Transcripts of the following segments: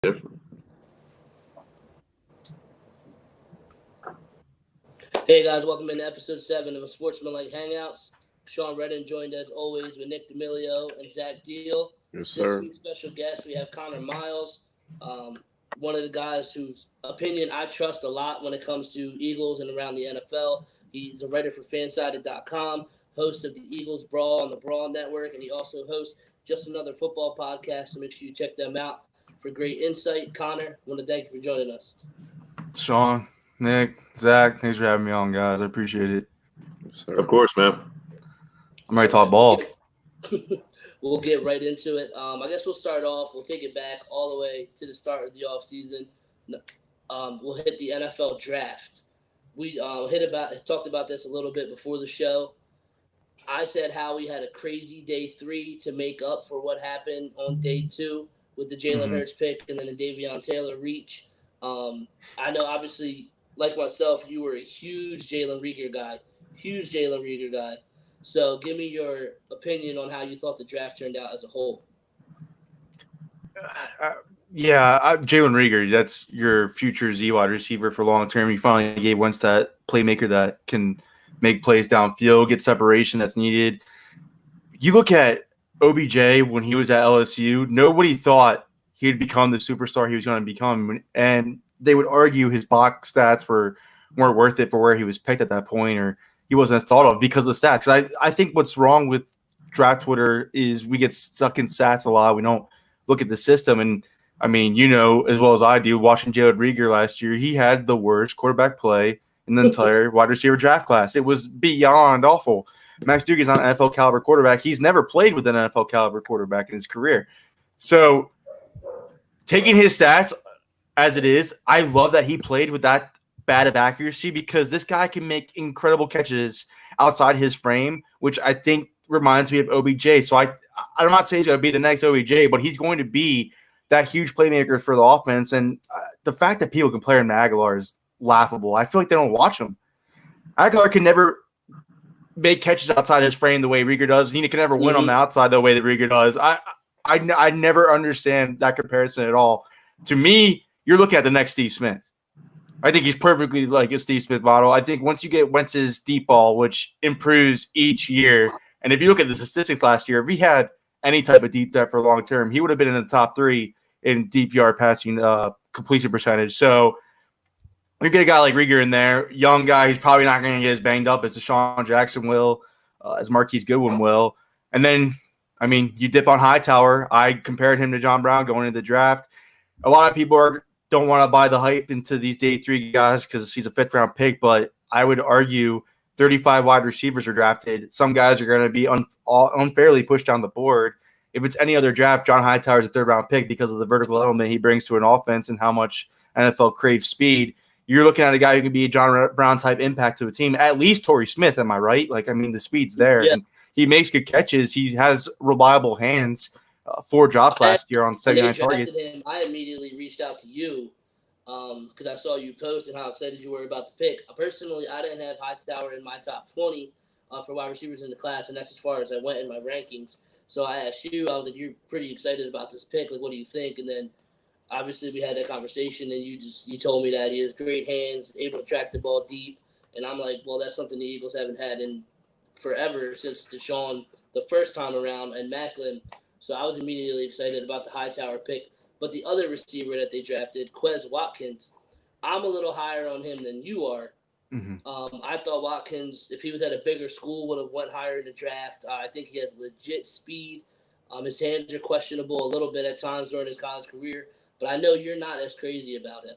Different. Hey guys, welcome into episode 7 of Unsportsmanlike Hangouts. Sean Redden joined as always with Nick D'Amelio and Zach Deal. Yes, sir. This week's special guest, we have Conor Myles, one of the guys whose opinion I trust a lot when it comes to Eagles and around the NFL. He's a writer for Fansided.com, host of the Eagles Brawl on the Brawl Network, and he also hosts Just Another Football podcast, so make sure you check them out for great insight. Conor, I want to thank you for joining us. Sean, Nick, Zach, thanks for having me on, guys. I appreciate it. Yes, sir. Of course, man. I'm ready to talk ball. We'll get right into it. I guess we'll start off. We'll take it back all the way to the start of the offseason. We'll hit the NFL draft. We talked about this a little bit before the show. I said how we had a crazy day 3 to make up for what happened on day 2 with the Jalen Hertz pick and then the Davion Taylor reach. I know, obviously, like myself, you were a huge Jalen Reagor guy. So give me your opinion on how you thought the draft turned out as a whole. Jalen Reagor, that's your future Z wide receiver for long term. You finally gave Wentz that playmaker that can make plays downfield, get separation that's needed. You look at OBJ when he was at LSU, nobody thought he'd become the superstar he was going to become. And they would argue his box stats weren't worth it for where he was picked at that point, or he wasn't as thought of because of the stats. I think what's wrong with draft Twitter is we get stuck in stats a lot. We don't look at the system. And, I mean, you know as well as I do, watching Jalen Reagor last year, he had the worst quarterback play in the entire wide receiver draft class. It was beyond awful. Max Duggan's not an NFL caliber quarterback. He's never played with an NFL caliber quarterback in his career. So taking his stats as it is, I love that he played with that bad of accuracy because this guy can make incredible catches outside his frame, which I think reminds me of OBJ. So I'm not saying he's going to be the next OBJ, but he's going to be that huge playmaker for the offense. And the fact that people compare him to Aguilar is laughable. I feel like they don't watch him. Aguilar can never make catches outside his frame the way Reagor does. He can never win on the outside the way that Reagor does. I never understand that comparison at all. To me, you're looking at the next Steve Smith. I think he's perfectly like a Steve Smith model. I think once you get Wentz's deep ball, which improves each year, and if you look at the statistics last year, if he had any type of deep threat for long term, he would have been in the top 3 in deep yard passing completion percentage. So you get a guy like Reagor in there, young guy, he's probably not going to get as banged up as Deshaun Jackson will, as Marquise Goodwin will. And then, I mean, you dip on Hightower. I compared him to John Brown going into the draft. A lot of people don't want to buy the hype into these day 3 guys because he's a 5th-round pick, but I would argue 35 wide receivers are drafted. Some guys are going to be unfairly pushed down the board. If it's any other draft, John Hightower is a 3rd-round pick because of the vertical element he brings to an offense and how much NFL craves speed. You're looking at a guy who can be a John Brown-type impact to a team, at least Torrey Smith, am I right? Like, I mean, the speed's there. Yeah. And he makes good catches. He has reliable hands. 4 drops last year on 79 targets. I immediately reached out to you because I saw you post and how excited you were about the pick. Personally, I didn't have Hightower in my top 20 for wide receivers in the class, and that's as far as I went in my rankings. So I asked you, I was like, you're pretty excited about this pick. Like, what do you think? And then obviously we had that conversation, and you told me that he has great hands, able to track the ball deep. And I'm like, well, that's something the Eagles haven't had in forever since Deshaun the first time around and Macklin. So I was immediately excited about the Hightower pick. But the other receiver that they drafted, Quez Watkins, I'm a little higher on him than you are. I thought Watkins, if he was at a bigger school, would have went higher in the draft. I think he has legit speed. His hands are questionable a little bit at times during his college career. But I know you're not as crazy about him.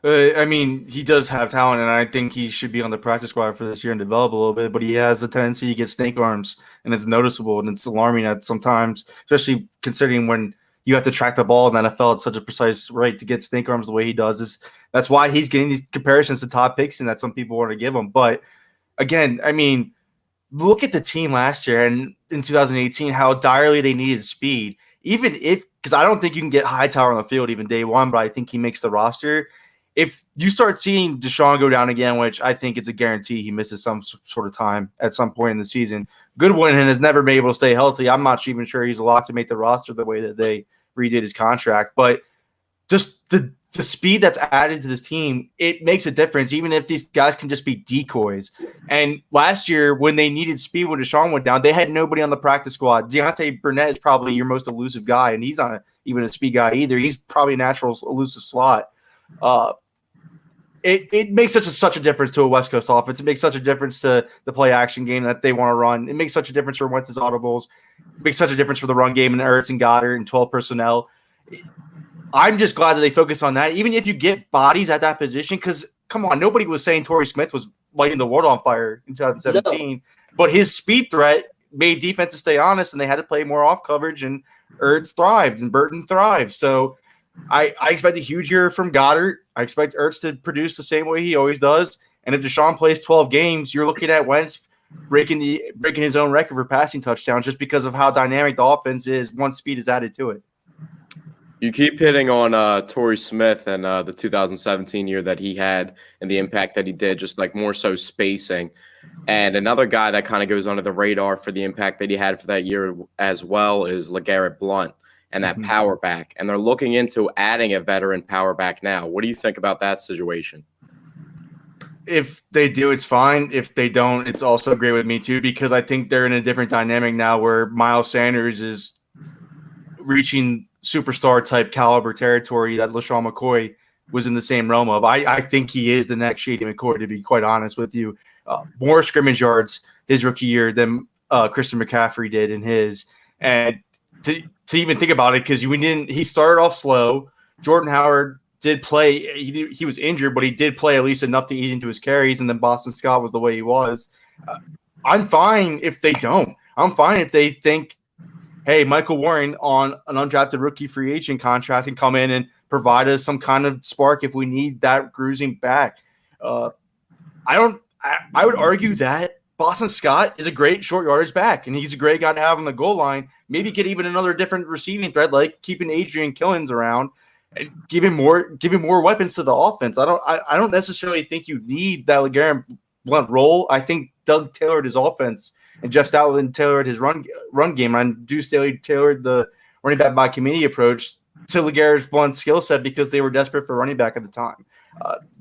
I mean, he does have talent, and I think he should be on the practice squad for this year and develop a little bit. But he has a tendency to get snake arms, and it's noticeable, and it's alarming at sometimes, especially considering when you have to track the ball in the NFL at such a precise rate to get snake arms the way he does. That's why he's getting these comparisons to top picks, and that some people want to give him. But again, I mean, look at the team last year and in 2018, how direly they needed speed. Even if, because I don't think you can get Hightower on the field even day 1, but I think he makes the roster. If you start seeing Deshaun go down again, which I think it's a guarantee he misses some sort of time at some point in the season, Goodwin has never been able to stay healthy. I'm not even sure he's allowed to make the roster the way that they redid his contract. But just the speed that's added to this team, it makes a difference, even if these guys can just be decoys. And last year, when they needed speed when Deshaun went down, they had nobody on the practice squad. Deontay Burnett is probably your most elusive guy, and he's not even a speed guy either. He's probably a natural elusive slot. It makes such a difference to a West Coast offense. It makes such a difference to the play action game that they want to run. It makes such a difference for Wentz's audibles. It makes such a difference for the run game and Ertz and Goddard and 12 personnel. I'm just glad that they focus on that, even if you get bodies at that position. Because, come on, nobody was saying Torrey Smith was lighting the world on fire in 2017. No. But his speed threat made defenses stay honest, and they had to play more off coverage, and Ertz thrives, and Burton thrives. So I expect a huge year from Goddard. I expect Ertz to produce the same way he always does. And if Deshaun plays 12 games, you're looking at Wentz breaking his own record for passing touchdowns just because of how dynamic the offense is once speed is added to it. You keep hitting on Torrey Smith and the 2017 year that he had and the impact that he did, just like more so spacing. And another guy that kind of goes under the radar for the impact that he had for that year as well is LeGarrette Blount and that power back. And they're looking into adding a veteran power back now. What do you think about that situation? If they do, it's fine. If they don't, it's also great with me too, because I think they're in a different dynamic now where Miles Sanders is reaching superstar type caliber territory that LaShawn McCoy was in the same realm of. I think he is the next Shady McCoy, to be quite honest with you. More scrimmage yards his rookie year than Christian McCaffrey did in his. And to even think about it, because he started off slow. Jordan Howard did play. He was injured, but he did play at least enough to eat into his carries. And then Boston Scott was the way he was. I'm fine if they don't. I'm fine if they think, hey, Michael Warren on an undrafted rookie free agent contract and come in and provide us some kind of spark if we need that bruising back. I would argue that Boston Scott is a great short yardage back, and he's a great guy to have on the goal line. Maybe get even another different receiving thread, like keeping Adrian Killins around and giving more weapons to the offense. I don't necessarily think you need that LeGarrette Blount role. I think Doug tailored his offense, and Jeff Stoutland tailored his run game, and Deuce Staley tailored the running back by committee approach to LeGarrette Blount's skill set because they were desperate for running back at the time.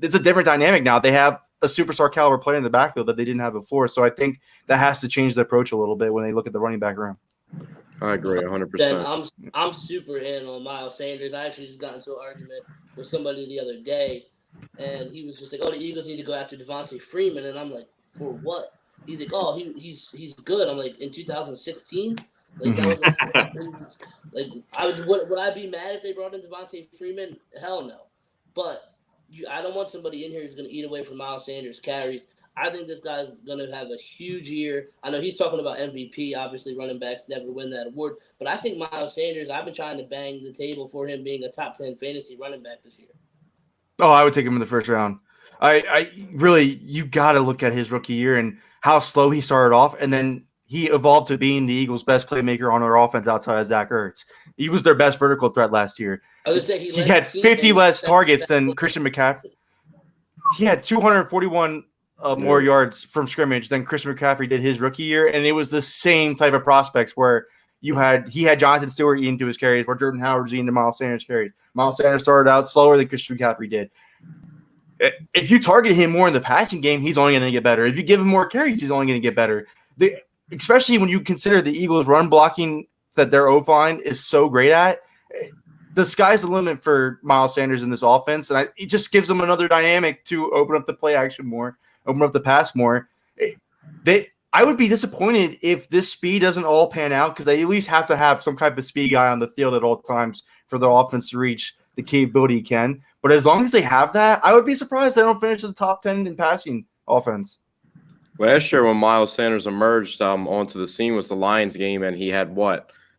It's a different dynamic now. They have a superstar caliber player in the backfield that they didn't have before, so I think that has to change the approach a little bit when they look at the running back room. I agree 100%. I'm super in on Miles Sanders. I actually just got into an argument with somebody the other day, and he was just like, "Oh, the Eagles need to go after Devontae Freeman," and I'm like, "For what?" He's like, "Oh, he's good." I'm like, "In 2016, like that was would I be mad if they brought in Devontae Freeman? Hell no." But I don't want somebody in here who's going to eat away from Miles Sanders' carries. I think this guy's going to have a huge year. I know he's talking about MVP. Obviously, running backs never win that award. But I think Miles Sanders, I've been trying to bang the table for him being a top 10 fantasy running back this year. Oh, I would take him in the first round. I really, you got to look at his rookie year and how slow he started off, and then he evolved to being the Eagles' best playmaker on their offense outside of Zach Ertz. He was their best vertical threat last year. I would say he had 50 less targets than Christian McCaffrey. He had 241 more yards from scrimmage than Christian McCaffrey did his rookie year, and it was the same type of prospects where he had Jonathan Stewart eating to his carries, where Jordan Howard was eating to Miles Sanders' carries. Miles Sanders started out slower than Christian McCaffrey did. If you target him more in the passing game, he's only going to get better. If you give him more carries, he's only going to get better. Especially when you consider the Eagles' run blocking that their O-line is so great at, the sky's the limit for Miles Sanders in this offense, and it just gives them another dynamic to open up the play action more, open up the pass more. I would be disappointed if this speed doesn't all pan out, because they at least have to have some type of speed guy on the field at all times for the offense to reach the capability he can. But as long as they have that, I would be surprised they don't finish as a top 10 in passing offense. Last year when Miles Sanders emerged onto the scene was the Lions game, and he had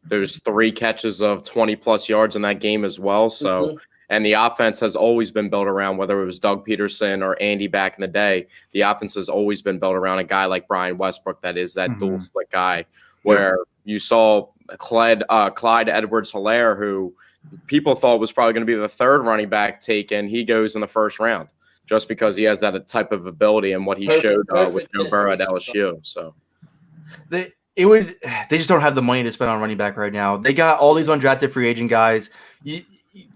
there's 3 catches of 20-plus yards in that game as well. So, and the offense has always been built around, whether it was Doug Peterson or Andy back in the day, the offense has always been built around a guy like Brian Westbrook that is that dual split guy, where you saw Clyde Edwards-Helaire, who people thought was probably going to be the 3rd running back taken. He goes in the 1st round just because he has that type of ability and what he showed with Joe Burrow at LSU. So they just don't have the money to spend on running back right now. They got all these undrafted free agent guys.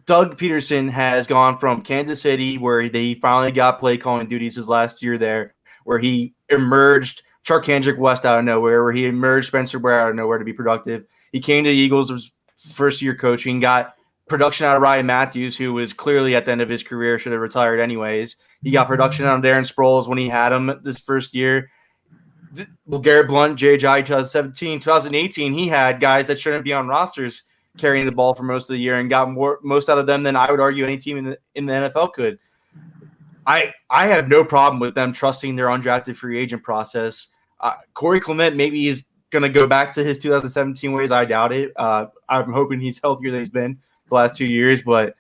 Doug Peterson has gone from Kansas City, where they finally got play calling duties his last year there, where he emerged Charkandrick West out of nowhere, where he emerged Spencer Ware out of nowhere to be productive. He came to the Eagles, was first year coaching, got production out of Ryan Matthews, who was clearly at the end of his career, should have retired anyways. He got production out of Darren Sproles when he had him this first year. Garrett Blunt, J.J. 2017, 2018, he had guys that shouldn't be on rosters carrying the ball for most of the year and got most out of them than I would argue any team in the NFL could. I have no problem with them trusting their undrafted free agent process. Corey Clement maybe is going to go back to his 2017 ways. I doubt it. I'm hoping he's healthier than he's been the last 2 years, but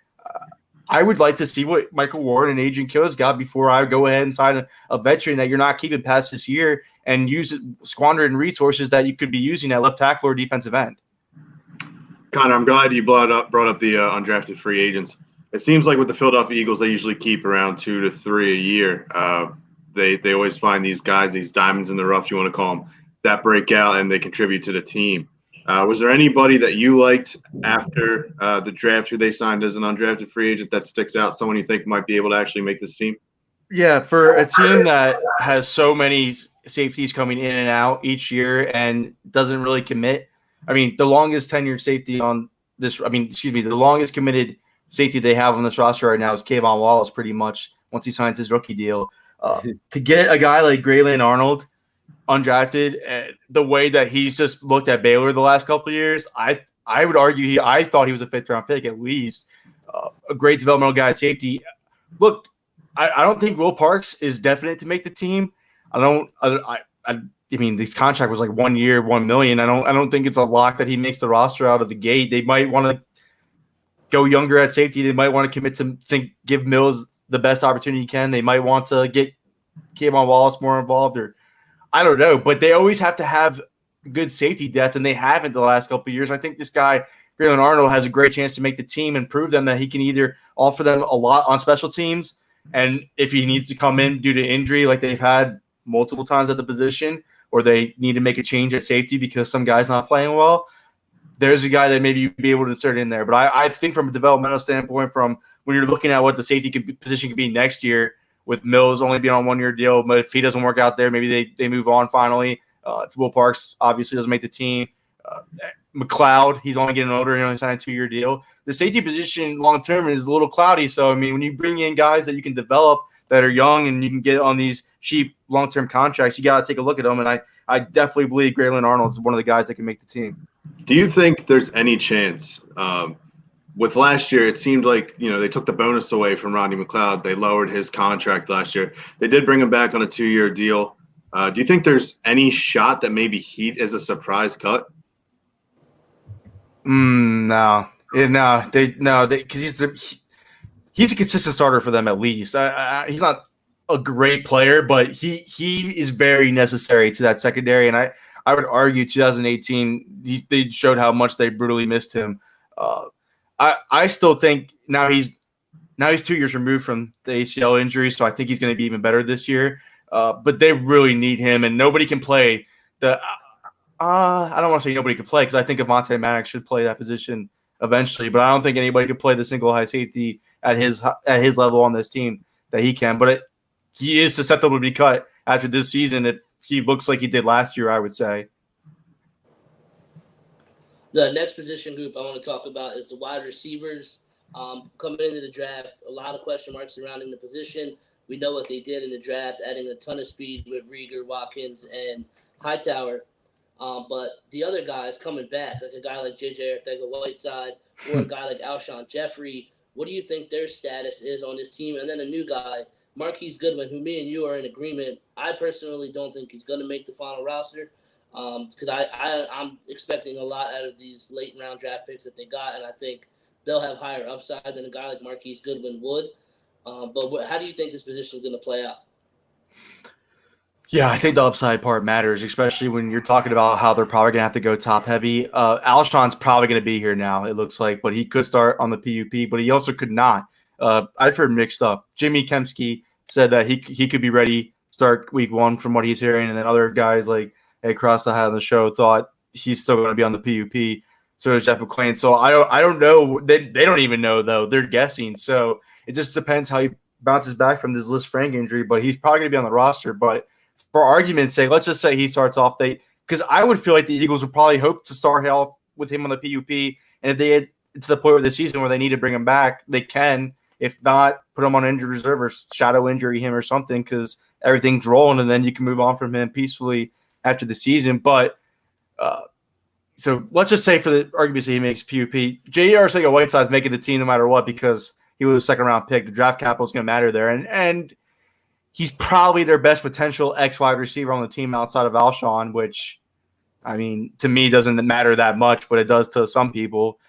I would like to see what Michael Ward and Adrian Kills got before I go ahead and sign a veteran that you're not keeping past this year and squandering resources that you could be using at left tackle or defensive end. Connor, I'm glad you brought up the undrafted free agents. It seems like with the Philadelphia Eagles, they usually keep around 2 to 3 a year. They always find these guys, these diamonds in the rough, you want to call them, that break out and they contribute to the team. Was there anybody that you liked after the draft who they signed as an undrafted free agent that sticks out, someone you think might be able to actually make this team? Yeah, for a team that has so many safeties coming in and out each year and doesn't really commit. I mean, the longest tenured safety on this – the longest committed safety they have on this roster right now is Kayvon Wallace pretty much once he signs his rookie deal. To get a guy like Grayland Arnold undrafted, the way that he's just looked at Baylor the last couple of years, I would argue I thought he was a fifth-round pick at least. A great developmental guy at safety. Look, I don't think Will Parks is definite to make the team. I mean, this contract was like 1 year, $1 million. I don't think it's a lock that he makes the roster out of the gate. They might want to go younger at safety. They might want to commit to give Mills the best opportunity he can. They might want to get Kayvon Wallace more involved, or I don't know. But they always have to have good safety depth, and they haven't the last couple of years. I think this guy, Grayland Arnold, has a great chance to make the team and prove them that he can either offer them a lot on special teams, and if he needs to come in due to injury like they've had multiple times at the position, or they need to make a change at safety because some guy's not playing well, there's a guy that maybe you'd be able to insert in there. But I think from a developmental standpoint, from when you're looking at what the safety position could be next year, with Mills only being on 1 year deal, but if he doesn't work out there, maybe they move on finally. If Will Parks obviously doesn't make the team, McLeod, he's only getting older, he only signed a 2 year deal. The safety position long term is a little cloudy. So I mean, when you bring in guys that you can develop that are young and you can get on these cheap long term contracts, you got to take a look at them. And I definitely believe Grayland Arnold is one of the guys that can make the team. Do you think there's any chance? With last year, it seemed like, they took the bonus away from Rodney McLeod. They lowered his contract last year. They did bring him back on a 2 year deal. Do you think there's any shot that maybe Heat is a surprise cut? No, because he's a consistent starter for them at least. He's not a great player, but he is very necessary to that secondary. And I would argue 2018 they showed how much they brutally missed him. I still think now he's 2 years removed from the ACL injury, so I think he's going to be even better this year. But they really need him, and nobody can play the. I don't want to say nobody can play because I think Avonte Maddox should play that position eventually, but I don't think anybody could play the single high safety at his level on this team that he can. But he is susceptible to be cut after this season if he looks like he did last year, I would say. The next position group I want to talk about is the wide receivers. Coming into the draft, a lot of question marks surrounding the position. We know what they did in the draft, adding a ton of speed with Rieger, Watkins, and Hightower. But the other guys coming back, like a guy like J.J. Arcega-Whiteside or a guy like Alshon Jeffrey, what do you think their status is on this team? And then a new guy, Marquise Goodwin, who me and you are in agreement. I personally don't think he's going to make the final roster because I'm expecting a lot out of these late round draft picks that they got, and I think they'll have higher upside than a guy like Marquise Goodwin would. But how do you think this position is going to play out? Yeah, I think the upside part matters, especially when you're talking about how they're probably going to have to go top heavy. Alshon's probably going to be here now, it looks like, but he could start on the PUP, but he also could not. I've heard mixed stuff. Jimmy Kempski said that he could be ready start week 1 from what he's hearing, and then other guys like Ed Cross that had on the show thought he's still going to be on the PUP. So does Jeff McClain. So I don't know. They don't even know, though. They're guessing. So it just depends how he bounces back from this Liz Frank injury. But he's probably going to be on the roster. But for argument's sake, let's just say he starts off. Because I would feel like the Eagles would probably hope to start off with him on the PUP. And if they get to the point of the season where they need to bring him back, they can. If not, put him on injured reserve or shadow injury him or something because everything's rolling, and then you can move on from him peacefully after the season. But so let's just say for the argument's sake he makes PUP. J.R. Arcega-Whiteside's making the team no matter what because he was a second-round pick. The draft capital is going to matter there. And he's probably their best potential X wide receiver on the team outside of Alshon, which, I mean, to me doesn't matter that much, but it does to some people.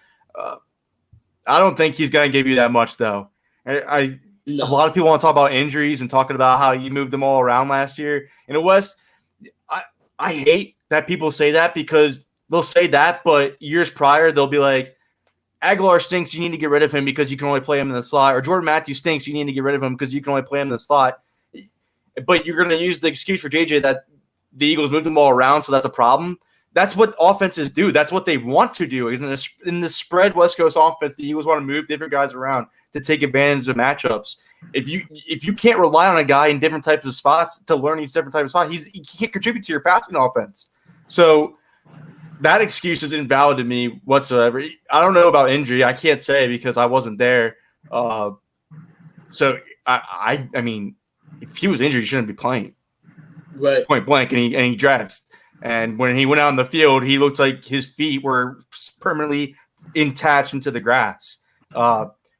I don't think he's going to give you that much, though. A lot of people want to talk about injuries and talking about how you moved them all around last year. In the West, I hate that people say that because they'll say that, but years prior, they'll be like, Aguilar stinks, you need to get rid of him because you can only play him in the slot. Or Jordan Matthews stinks, you need to get rid of him because you can only play him in the slot. But you're going to use the excuse for JJ that the Eagles moved them all around, so that's a problem. That's what offenses do. That's what they want to do. In the spread West Coast offense, the Eagles want to move different guys around to take advantage of matchups. If you can't rely on a guy in different types of spots to learn each different type of spot, he can't contribute to your passing offense. So that excuse is invalid to me whatsoever. I don't know about injury. I can't say because I wasn't there. So I mean, if he was injured, he shouldn't be playing. Right. Point blank, and he dressed. And when he went out on the field, he looked like his feet were permanently attached into the grass.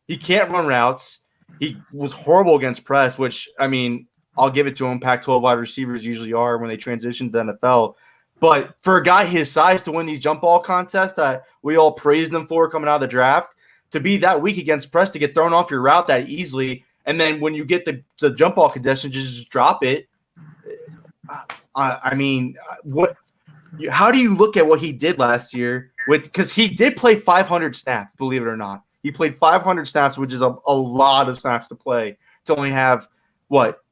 He can't run routes. He was horrible against press, which, I mean, I'll give it to him. Pac-12 wide receivers usually are when they transition to the NFL. But for a guy his size to win these jump ball contests that we all praised him for coming out of the draft, to be that weak against press, to get thrown off your route that easily, and then when you get the jump ball contestation, just drop it. I mean, how do you look at what he did last year? Because he did play 500 snaps, believe it or not. He played 500 snaps, which is a lot of snaps to play, to only have,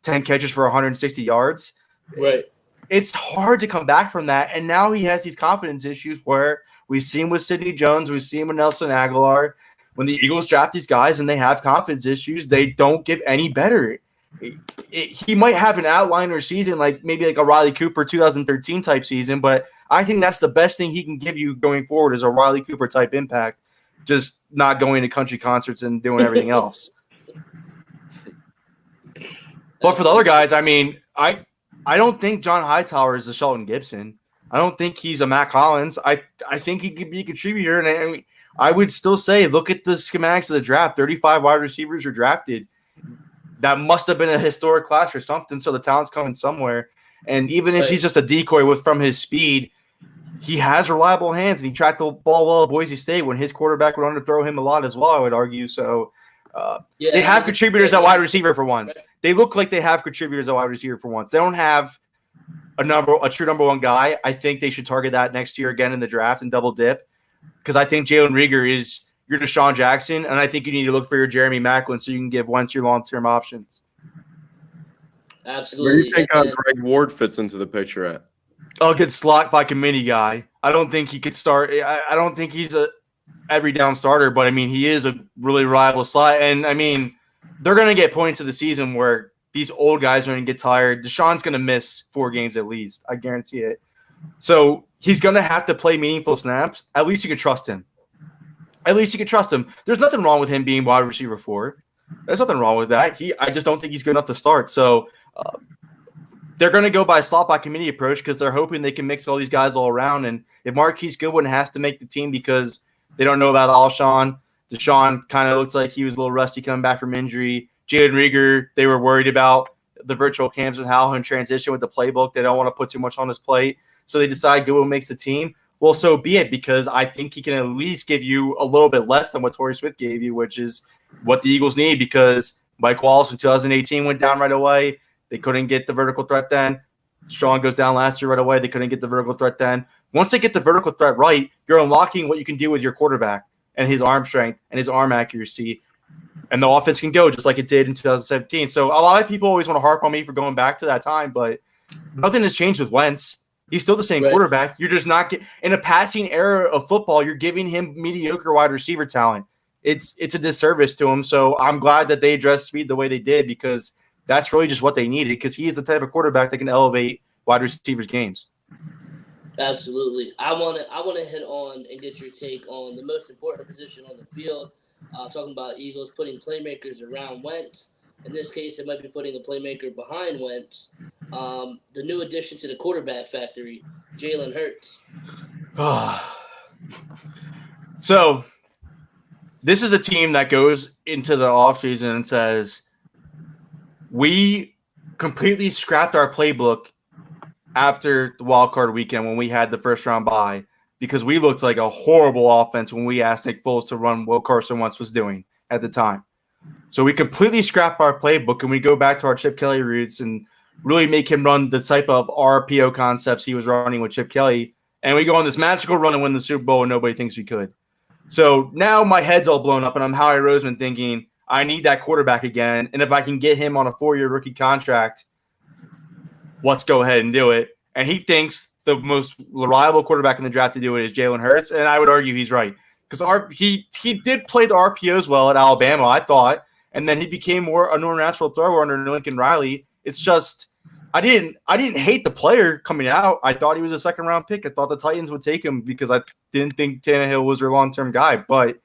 10 catches for 160 yards? Right. It's hard to come back from that. And now he has these confidence issues where we've seen with Sidney Jones, we've seen with Nelson Aguilar. When the Eagles draft these guys and they have confidence issues, they don't get any better. He might have an outliner season, maybe like a Riley Cooper 2013 type season, but I think that's the best thing he can give you going forward is a Riley Cooper type impact, just not going to country concerts and doing everything else. But for the other guys, I mean, I don't think John Hightower is a Shelton Gibson. I don't think he's a Matt Collins. I think he could be a contributor, and I would still say look at the schematics of the draft. 35 wide receivers are drafted. That must have been a historic class or something, so the talent's coming somewhere. And even if he's just a decoy from his speed, he has reliable hands, and he tracked the ball well at Boise State when his quarterback would underthrow him a lot as well, I would argue. So they have contributors at wide receiver for once. They look like they have contributors at wide receiver for once. They don't have a true number one guy. I think they should target that next year again in the draft and double dip because I think Jalen Rieger is – your Deshaun Jackson, and I think you need to look for your Jeremy Maclin so you can give Wentz your long-term options. Absolutely. Where do you think Greg Ward fits into the picture at? A good slot by committee guy. I don't think he could start. I don't think he's a every down starter, but, I mean, he is a really reliable slot. And, I mean, they're going to get points of the season where these old guys are going to get tired. Deshaun's going to miss 4 games at least. I guarantee it. So he's going to have to play meaningful snaps. At least you can trust him. There's nothing wrong with him being wide receiver 4. There's nothing wrong with that. I just don't think he's good enough to start. So they're going to go by slot by committee approach because they're hoping they can mix all these guys all around. And if Marquise Goodwin has to make the team because they don't know about Alshon, Deshaun kind of looks like he was a little rusty coming back from injury. Jalen Rieger, they were worried about the virtual camps and how he'll transition with the playbook. They don't want to put too much on his plate. So they decide Goodwin makes the team. Well, so be it, because I think he can at least give you a little bit less than what Torrey Smith gave you, which is what the Eagles need, because Mike Wallace in 2018 went down right away. They couldn't get the vertical threat then. Sean goes down last year right away. They couldn't get the vertical threat then. Once they get the vertical threat right, you're unlocking what you can do with your quarterback and his arm strength and his arm accuracy, and the offense can go just like it did in 2017. So a lot of people always want to harp on me for going back to that time, but nothing has changed with Wentz. He's still the same quarterback. You're just not in a passing era of football. You're giving him mediocre wide receiver talent. It's a disservice to him. So I'm glad that they addressed speed the way they did, because that's really just what they needed, because he is the type of quarterback that can elevate wide receivers' games. Absolutely. I want to hit on and get your take on the most important position on the field. Talking about Eagles putting playmakers around Wentz. In this case, it might be putting a playmaker behind Wentz. The new addition to the quarterback factory, Jalen Hertz. So this is a team that goes into the offseason and says, we completely scrapped our playbook after the wild card weekend when we had the first round bye, because we looked like a horrible offense when we asked Nick Foles to run what Carson Wentz was doing at the time. So we completely scrap our playbook and we go back to our Chip Kelly roots and really make him run the type of RPO concepts he was running with Chip Kelly. And we go on this magical run and win the Super Bowl, and nobody thinks we could. So now my head's all blown up, and I'm Howie Roseman thinking, I need that quarterback again. And if I can get him on a 4-year rookie contract, let's go ahead and do it. And he thinks the most reliable quarterback in the draft to do it is Jalen Hurts. And I would argue he's right, because he did play the RPOs well at Alabama, I thought. And then he became a more natural thrower under Lincoln Riley. It's just, I didn't hate the player coming out. I thought he was a second-round pick. I thought the Titans would take him because I didn't think Tannehill was their long-term guy. But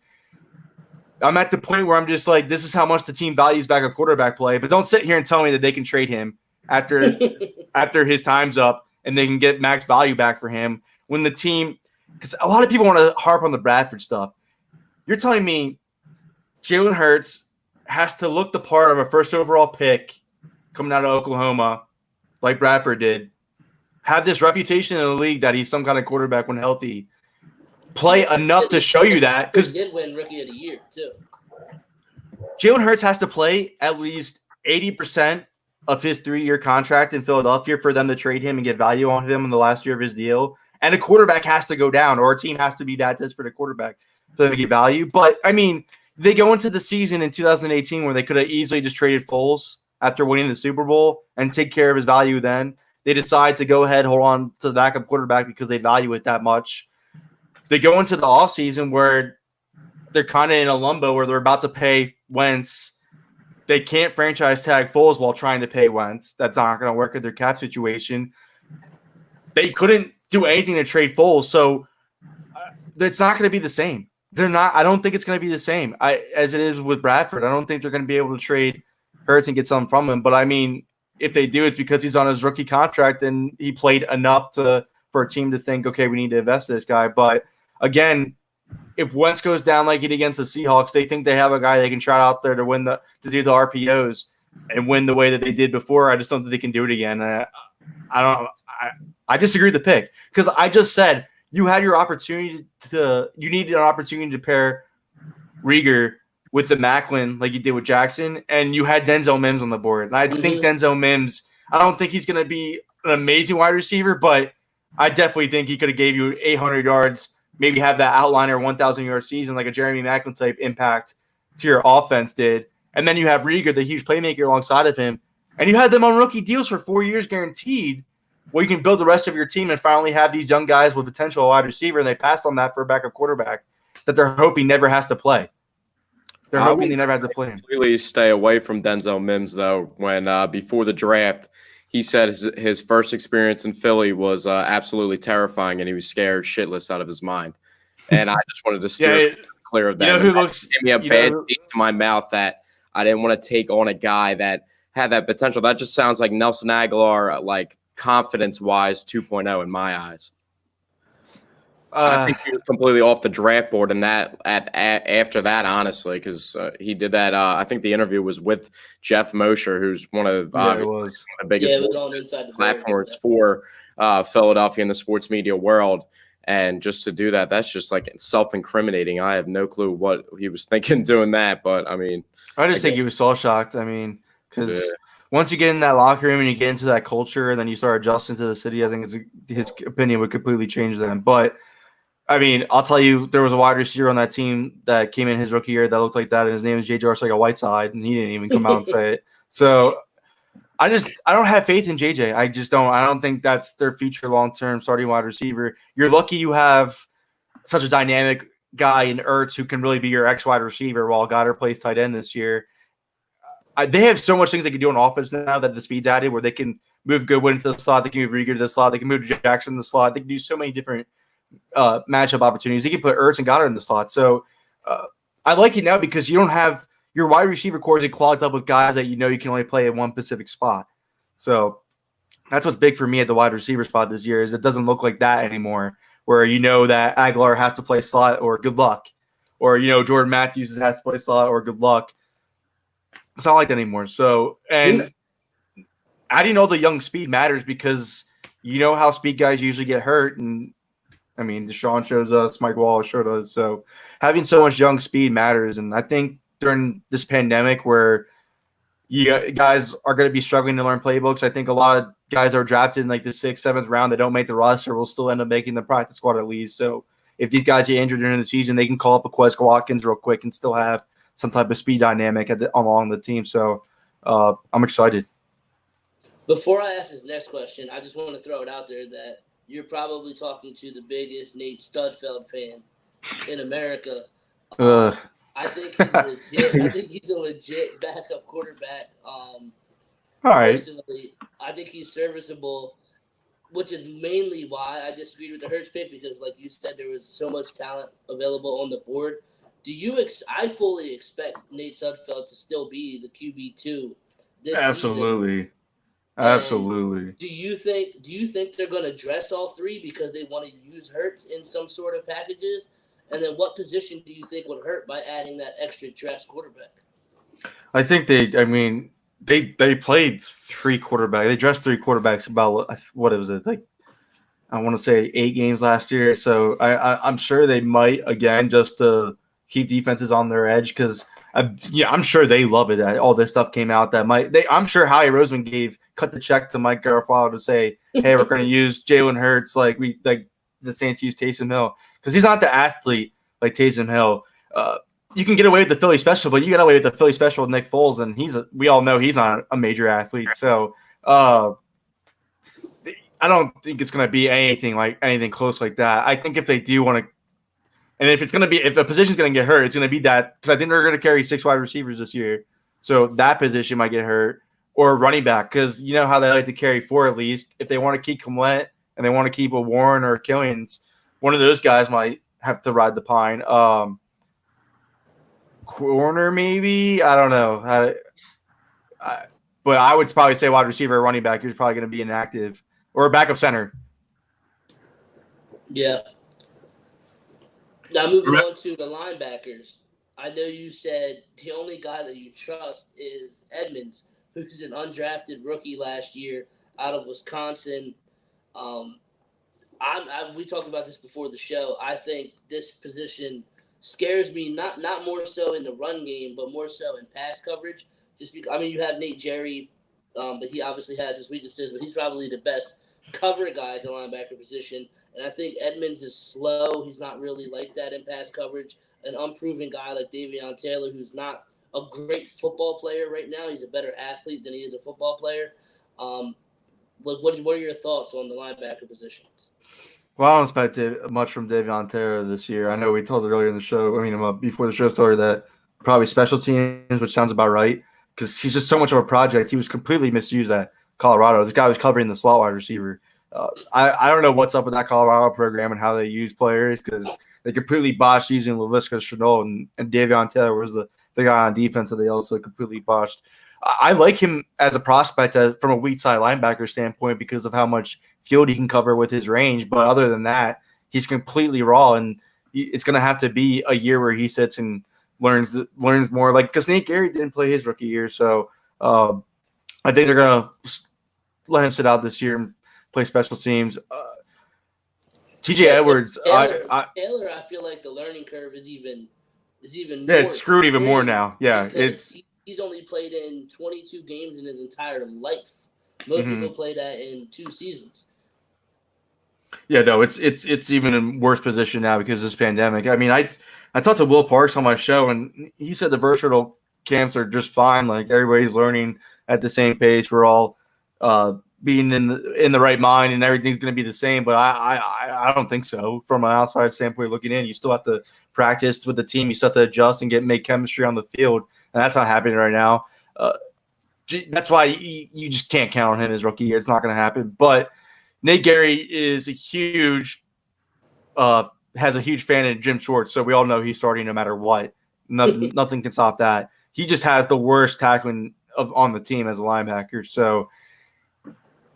I'm at the point where I'm just like, this is how much the team values backup quarterback play. But don't sit here and tell me that they can trade him after his time's up and they can get max value back for him when the team – because a lot of people want to harp on the Bradford stuff. You're telling me Jalen Hurts has to look the part of a first overall pick coming out of Oklahoma like Bradford did, have this reputation in the league that he's some kind of quarterback when healthy, play enough to show you that. Because he did win Rookie of the Year, too. Jalen Hurts has to play at least 80% of his 3-year contract in Philadelphia for them to trade him and get value on him in the last year of his deal. And a quarterback has to go down, or a team has to be that desperate a quarterback for them to get value. But, I mean, they go into the season in 2018 where they could have easily just traded Foles after winning the Super Bowl and take care of his value then. They decide to go ahead, hold on to the backup quarterback because they value it that much. They go into the offseason where they're kind of in a limbo where they're about to pay Wentz. They can't franchise tag Foles while trying to pay Wentz. That's not going to work with their cap situation. They couldn't do anything to trade Foles, so it's not going to be the same. I don't think it's going to be the same as it is with Bradford. I don't think they're going to be able to trade Hurts and get something from him. But, I mean, if they do, it's because he's on his rookie contract and he played enough for a team to think, okay, we need to invest in this guy. But, again, if Wentz goes down like he did against the Seahawks, they think they have a guy they can trot out there to do the RPOs and win the way that they did before. I just don't think they can do it again. I disagree with the pick because I just said you had your opportunity you needed an opportunity to pair Rieger with the Macklin like you did with Jackson, and you had Denzel Mims on the board. And I think Denzel Mims, I don't think he's going to be an amazing wide receiver, but I definitely think he could have gave you 800 yards, maybe have that outliner 1,000-yard season like a Jeremy Macklin type impact to your offense did. And then you have Rieger, the huge playmaker alongside of him, and you had them on rookie deals for 4 years guaranteed, where you can build the rest of your team and finally have these young guys with potential wide receiver, and they passed on that for a backup quarterback that they're hoping never has to play. They're hoping they never have to play him. Completely stay away from Denzel Mims, though. When before the draft, he said his first experience in Philly was absolutely terrifying, and he was scared shitless out of his mind. And I just wanted to steer clear of that. You know who looks gave me a bad taste in my mouth that I didn't want to take on a guy that had that potential. That just sounds like Nelson Aguilar, like confidence-wise 2.0 in my eyes. I think he was completely off the draft board and after that, honestly, because he did that. I think the interview was with Jeff Mosher, who's one of the biggest platforms for Philadelphia in the sports media world. And just to do that, that's just like self-incriminating. I have no clue what he was thinking doing that. But, I mean. I just think he was soul shocked. I mean, because once you get in that locker room and you get into that culture and then you start adjusting to the city, I think his opinion would completely change then. But, I mean, I'll tell you, there was a wide receiver on that team that came in his rookie year that looked like that, and his name is J.J. Arcega-Whiteside, and he didn't even come out and say it. So I don't have faith in JJ. I just don't. I don't think that's their future long-term starting wide receiver. You're lucky you have such a dynamic guy in Ertz who can really be your X wide receiver while Goddard plays tight end this year. They have so much things they can do on offense now that the speed's added where they can move Goodwin into the slot. They can move Rieger to the slot. They can move Jackson in the slot. They can do so many different matchup opportunities. They can put Ertz and Goddard in the slot. So I like it now because you don't have your wide receiver core clogged up with guys that you know you can only play at one specific spot. So that's what's big for me at the wide receiver spot this year is it doesn't look like that anymore where you know that Aguilar has to play slot or good luck. Or, you know, Jordan Matthews has to play slot or good luck. It's not like that anymore. So, and adding all the young speed matters because you know how speed guys usually get hurt. And, I mean, Deshaun shows us, Mike Wallace showed us. So, having so much young speed matters. And I think during this pandemic where you guys are going to be struggling to learn playbooks, I think a lot of guys are drafted in like the 6th, 7th round that don't make the roster will still end up making the practice squad at least. So, if these guys get injured during the season, they can call up a Quez Watkins real quick and still have some type of speed dynamic along the team. So I'm excited. Before I ask this next question, I just want to throw it out there that you're probably talking to the biggest Nate Studfeld fan in America. I think he's legit. I think he's a legit backup quarterback. All right. Personally, I think he's serviceable, which is mainly why I disagreed with the Hertz pick because, like you said, there was so much talent available on the board. Do you? I fully expect Nate Sudfeld to still be the QB2 this Absolutely. season. Absolutely. Do you think they're going to dress all three because they want to use Hertz in some sort of packages? And then what position do you think would hurt by adding that extra dress quarterback? I think they played 3 quarterbacks. They dressed 3 quarterbacks about what was it like? I want to say 8 games last year. So I'm sure they might again just to keep defenses on their edge because I'm sure they love it that all this stuff came out that I'm sure Howie Roseman cut the check to Mike Garafolo to say, hey, we're going to use Jalen Hertz like the Saints use Taysom Hill because he's not the athlete like Taysom Hill. You can get away with the Philly special, but you get away with the Philly special with Nick Foles, and we all know he's not a major athlete. So I don't think it's going to be anything close like that. I think if they do want to, and if a position's going to get hurt, it's going to be that because I think they're going to carry 6 wide receivers this year. So that position might get hurt or running back because you know how they like to carry 4 at least. If they want to keep Comlet and they want to keep a Warren or a Killians, one of those guys might have to ride the pine. Corner maybe, I don't know. But I would probably say wide receiver or running back, you're probably going to be inactive or a backup center. Yeah. Now moving on to the linebackers. I know you said the only guy that you trust is Edmonds, who's an undrafted rookie last year out of Wisconsin. We talked about this before the show. I think this position scares me, not more so in the run game, but more so in pass coverage. Just because, you have Nate Jerry, but he obviously has his weaknesses, but he's probably the best cover guy at the linebacker position. And I think Edmonds is slow. He's not really like that in pass coverage. An unproven guy like Davion Taylor, who's not a great football player right now. He's a better athlete than he is a football player. What are your thoughts on the linebacker positions? Well, I don't expect much from Davion Taylor this year. I know we told it earlier in the show. Before the show started, that probably special teams, which sounds about right, because he's just so much of a project. He was completely misused at Colorado. This guy was covering the slot wide receiver. I don't know what's up with that Colorado program and how they use players because they completely botched using Laviska Shenault and Davion Taylor was the guy on defense that they also completely botched. I like him as a prospect from a weak side linebacker standpoint because of how much field he can cover with his range. But other than that, he's completely raw, and it's going to have to be a year where he sits and learns more. Like because Nate Gary didn't play his rookie year, so I think they're going to let him sit out this year and play special teams. TJ Edwards, Taylor, I feel like the learning curve is even more. It's screwed even more now. Yeah, he's only played in 22 games in his entire life. Most people play that in 2 seasons. Yeah, no, it's even in worse position now because of this pandemic. I talked to Will Parks on my show, and he said the versatile camps are just fine. Like everybody's learning at the same pace. We're all being in the right mind, and everything's going to be the same. But I don't think so. From an outside standpoint, looking in, you still have to practice with the team. You still have to adjust and make chemistry on the field, and that's not happening right now. That's why you just can't count on him his rookie year. It's not going to happen. But Nate Gary is has a huge fan in Jim Schwartz, so we all know he's starting no matter what. Nothing can stop that. He just has the worst tackling on the team as a linebacker. So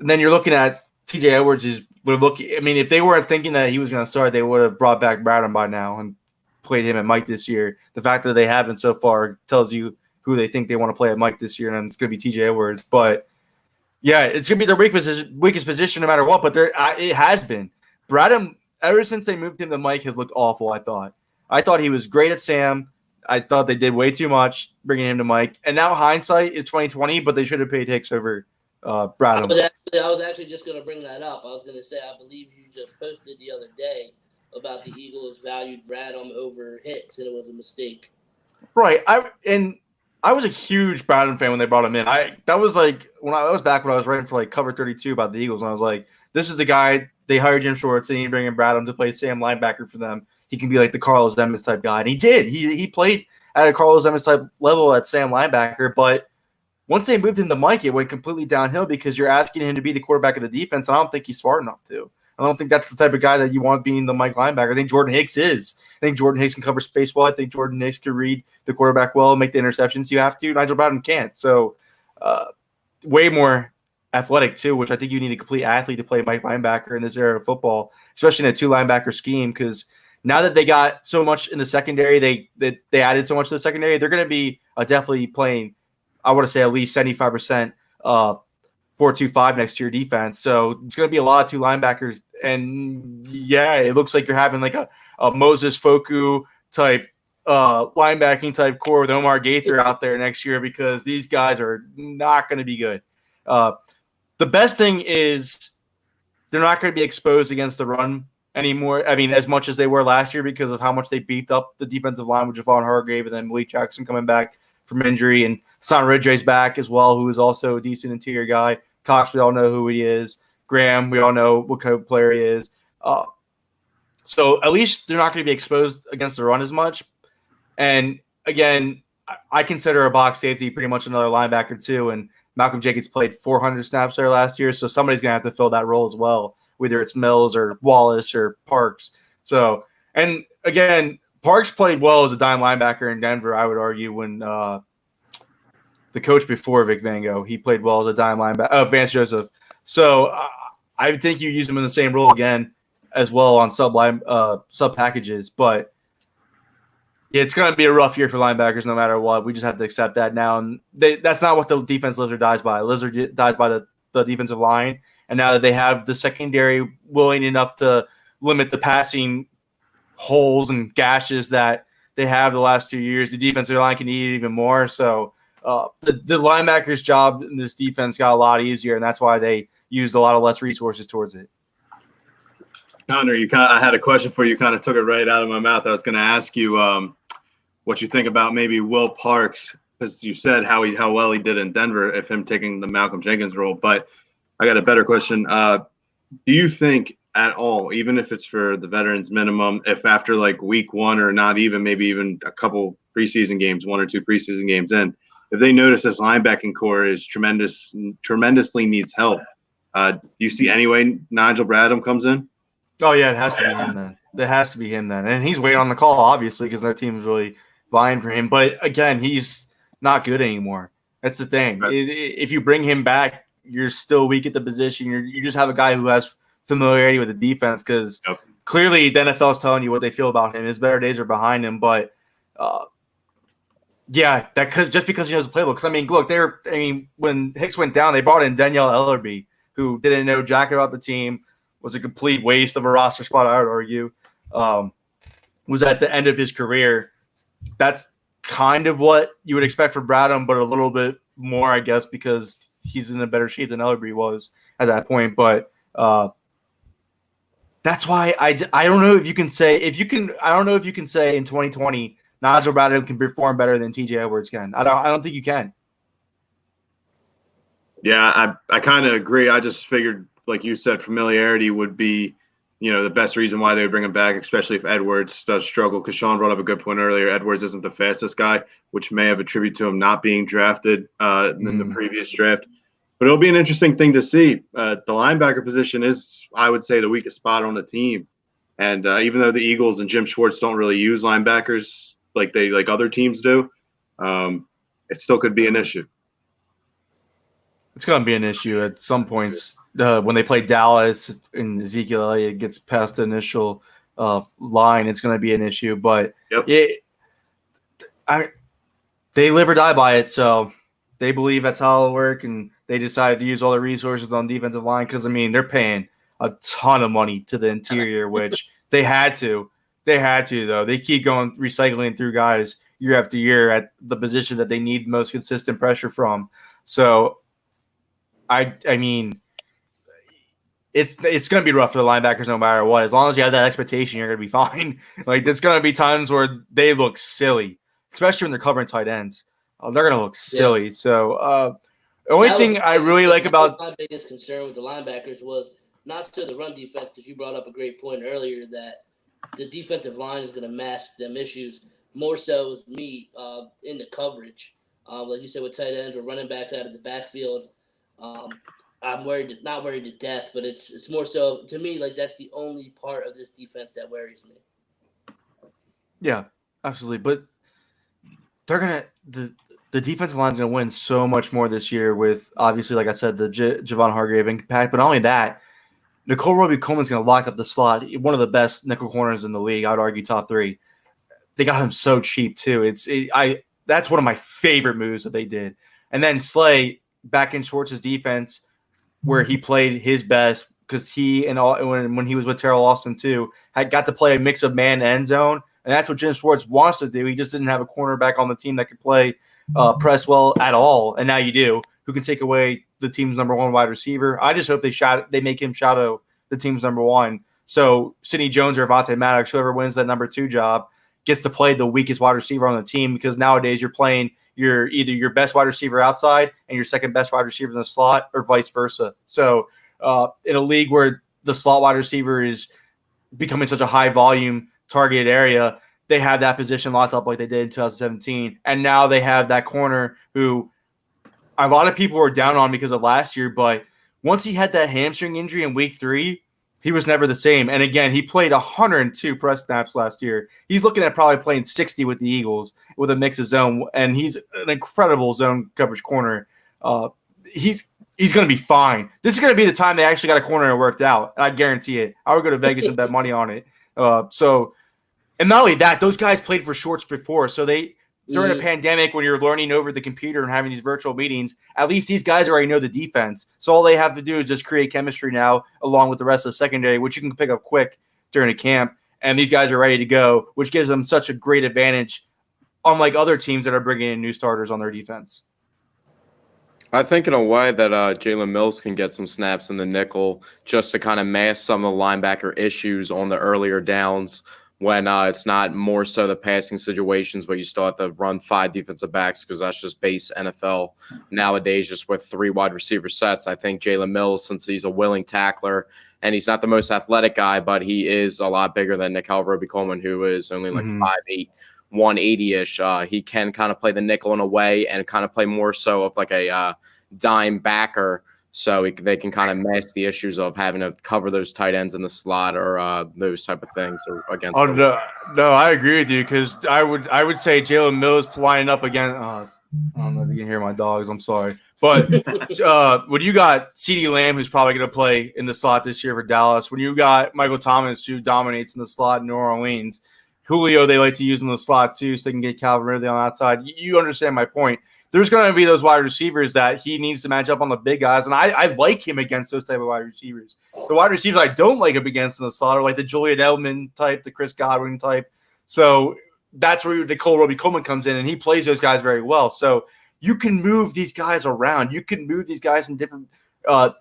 and then you're looking at TJ Edwards if they weren't thinking that he was going to start, they would have brought back Bradham by now and played him at Mike this year. The fact that they haven't so far tells you who they think they want to play at Mike this year, and it's going to be TJ Edwards. But yeah, it's going to be their weakest position no matter what. But it has been. Bradham, ever since they moved him to Mike, has looked awful. I thought he was great at Sam. I thought they did way too much bringing him to Mike. And now hindsight is 2020, but they should have paid Hicks over Bradham. I was actually just going to bring that up. I was going to say, I believe you just posted the other day about the Eagles valued Bradham over Hicks, and it was a mistake. Right. I was a huge Bradham fan when they brought him in. That was like when I was writing for like Cover 32 about the Eagles, and I was like, this is the guy. They hired Jim Schwartz, and he bring in Bradham to play Sam linebacker for them. He can be like the Carlos Emmons type guy, and he did. He played at a Carlos Emmons type level at Sam linebacker, but once they moved him to Mike, it went completely downhill because you're asking him to be the quarterback of the defense, and I don't think he's smart enough to. I don't think that's the type of guy that you want being the Mike linebacker. I think Jordan Hicks is. I think Jordan Hicks can cover space well. I think Jordan Hicks can read the quarterback well, make the interceptions you have to. Nigel Bradham can't. So way more athletic too, which I think you need a complete athlete to play Mike linebacker in this era of football, especially in a 2-linebacker scheme, because now that they got so much in the secondary, they added so much to the secondary, they're going to be definitely playing, I want to say, at least 75% 4-2-5 next to your defense. So it's going to be a lot of 2 linebackers. And yeah, it looks like you're having like a Moses Foku type linebacking type core with Omar Gaither out there next year, because these guys are not going to be good. The best thing is they're not going to be exposed against the run anymore. I mean, as much as they were last year, because of how much they beefed up the defensive line with Javon Hargrave and then Malik Jackson coming back from injury, and Son Ridgway's back as well, who is also a decent interior guy. Cox, we all know who he is. Graham, we all know what kind of player he is. So at least they're not going to be exposed against the run as much. And again, I consider a box safety pretty much another linebacker too. And Malcolm Jenkins played 400 snaps there last year, so somebody's going to have to fill that role as well, whether it's Mills or Wallace or Parks. So, and again, Parks played well as a dime linebacker in Denver, I would argue, when the coach before Vic Vango, he played well as a dime linebacker, Vance Joseph. So I think you use him in the same role again as well on sub packages. But it's going to be a rough year for linebackers no matter what. We just have to accept that now. And that's not what the defense lives or dies by. Lives or dies by the defensive line. And now that they have the secondary willing enough to limit the passing holes and gashes that they have the last 2 years, the defensive line can eat it even more. So the linebacker's job in this defense got a lot easier, and that's why they used a lot of less resources towards it. Connor, I had a question for you. You kind of took it right out of my mouth. I was going to ask you what you think about maybe Will Parks, because you said how well he did in Denver, if him taking the Malcolm Jenkins role. But I got a better question. Do you think at all, even if it's for the veterans minimum, if after like week 1 or not even, maybe even a couple preseason games, 1 or 2 preseason games in, if they notice this linebacking core is tremendously needs help, do you see any way Nigel Bradham comes in? Oh, yeah, it has to be him then. It has to be him then. And he's waiting on the call, obviously, because no team's really vying for him. But, again, he's not good anymore. That's the thing. Right. If you bring him back, you're still weak at the position. You just have a guy who has familiarity with the defense, because clearly the NFL is telling you what they feel about him. His better days are behind him. But, yeah, just because he knows the playbook. Because, I mean, look, when Hicks went down, they brought in Danielle Ellerby, who didn't know jack about the team, was a complete waste of a roster spot, I would argue. Was at the end of his career. That's kind of what you would expect from Bradham, but a little bit more, I guess, because he's in a better shape than Ellerby was at that point. But that's why I don't know if you can say I don't know if you can say in 2020 Nigel Bradham can perform better than TJ Edwards can. I don't think you can. Yeah, I kind of agree. I just figured, like you said, familiarity would be, the best reason why they would bring him back, especially if Edwards does struggle. Because Sean brought up a good point earlier. Edwards isn't the fastest guy, which may have attributed to him not being drafted in the previous draft. But it'll be an interesting thing to see. The linebacker position is, I would say, the weakest spot on the team. And even though the Eagles and Jim Schwartz don't really use linebackers like other teams do, it still could be an issue. It's going to be an issue at some points. When they play Dallas and Ezekiel Elliott gets past the initial line, it's going to be an issue. But they live or die by it, so they believe that's how it'll work, and they decided to use all the resources on defensive line because, they're paying a ton of money to the interior, which they had to. They had to, though. They keep going, recycling through guys year after year at the position that they need most consistent pressure from. So, I mean, it's going to be rough for the linebackers no matter what. As long as you have that expectation, you're going to be fine. There's going to be times where they look silly, especially when they're covering tight ends. They're going to look silly. Yeah. So the only thing I really like about my biggest concern with the linebackers was not to the run defense, because you brought up a great point earlier that the defensive line is going to mask them issues. More so with me in the coverage. Like you said, with tight ends or running backs out of the backfield, I'm not worried to death, but it's more so to me that's the only part of this defense that worries me. Yeah, absolutely. But they're gonna the defensive line's gonna win so much more this year with, obviously, like I said, the Javon Hargrave impact. But not only that, Nicole Roby-Coleman's gonna lock up the slot. One of the best nickel corners in the league. I'd argue top 3. They got him so cheap too. That's one of my favorite moves that they did. And then Slay back in Schwartz's defense, where he played his best, because he and when he was with Terrell Austin too, had got to play a mix of man and end zone, and that's what Jim Schwartz wants to do. He just didn't have a cornerback on the team that could play press well at all, and now you do, who can take away the team's number 1 wide receiver. I just hope they make him shadow the team's number 1. So Sidney Jones or Avonte Maddox, whoever wins that number 2 job, gets to play the weakest wide receiver on the team, because nowadays you're playing either your best wide receiver outside and your second best wide receiver in the slot, or vice versa. So in a league where the slot wide receiver is becoming such a high volume targeted area, they have that position locked up like they did in 2017. And now they have that corner who a lot of people were down on because of last year, but once he had that hamstring injury in week 3, he was never the same. And again, he played 102 press snaps last year. He's looking at probably playing 60 with the Eagles with a mix of zone, and he's an incredible zone coverage corner. He's going to be fine. This is going to be the time they actually got a corner that worked out. I guarantee it. I would go to Vegas and bet money on it. And not only that, those guys played for Schwartz before. So during a pandemic, when you're learning over the computer and having these virtual meetings, at least these guys already know the defense. So all they have to do is just create chemistry now, along with the rest of the secondary, which you can pick up quick during a camp. And these guys are ready to go, which gives them such a great advantage, unlike other teams that are bringing in new starters on their defense. I think in a way that Jalen Mills can get some snaps in the nickel just to kind of mask some of the linebacker issues on the earlier downs, when it's not more so the passing situations, but you still have to run 5 defensive backs, because that's just base NFL nowadays, just with 3 wide receiver sets. I think Jalen Mills, since he's a willing tackler, and he's not the most athletic guy, but he is a lot bigger than Nickel Roby-Coleman, who is only like 5'8", 180-ish. He can kind of play the nickel in a way and kind of play more so of like a dime backer, so they can kind of mask the issues of having to cover those tight ends in the slot or those type of things against. Oh, no, I agree with you, because I would say Jalen Mills lining up against. I don't know if you can hear my dogs. I'm sorry, but when you got CeeDee Lamb, who's probably going to play in the slot this year for Dallas, when you got Michael Thomas, who dominates in the slot in New Orleans, Julio they like to use in the slot too, so they can get Calvin Ridley on that side. You understand my point. There's going to be those wide receivers that he needs to match up on the big guys, and I like him against those type of wide receivers. The wide receivers I don't like him against in the slot are like the Julian Edelman type, the Chris Godwin type. So that's where Nicole Roby-Coleman comes in, and he plays those guys very well. So you can move these guys around. You can move these guys in different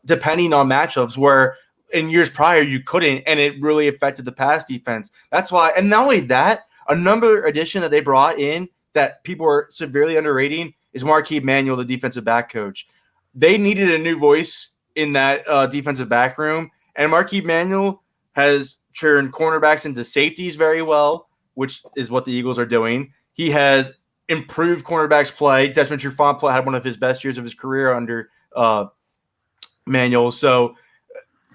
depending on matchups, where in years prior you couldn't, and it really affected the pass defense. That's why – and not only that, Another addition that they brought in that people are severely underrating is Marquise Manuel, the defensive back coach. They needed a new voice in that defensive back room, and Marquise Manuel has turned cornerbacks into safeties very well, which is what the Eagles are doing. He has improved cornerbacks play. Desmond Trufant had one of his best years of his career under Manuel. So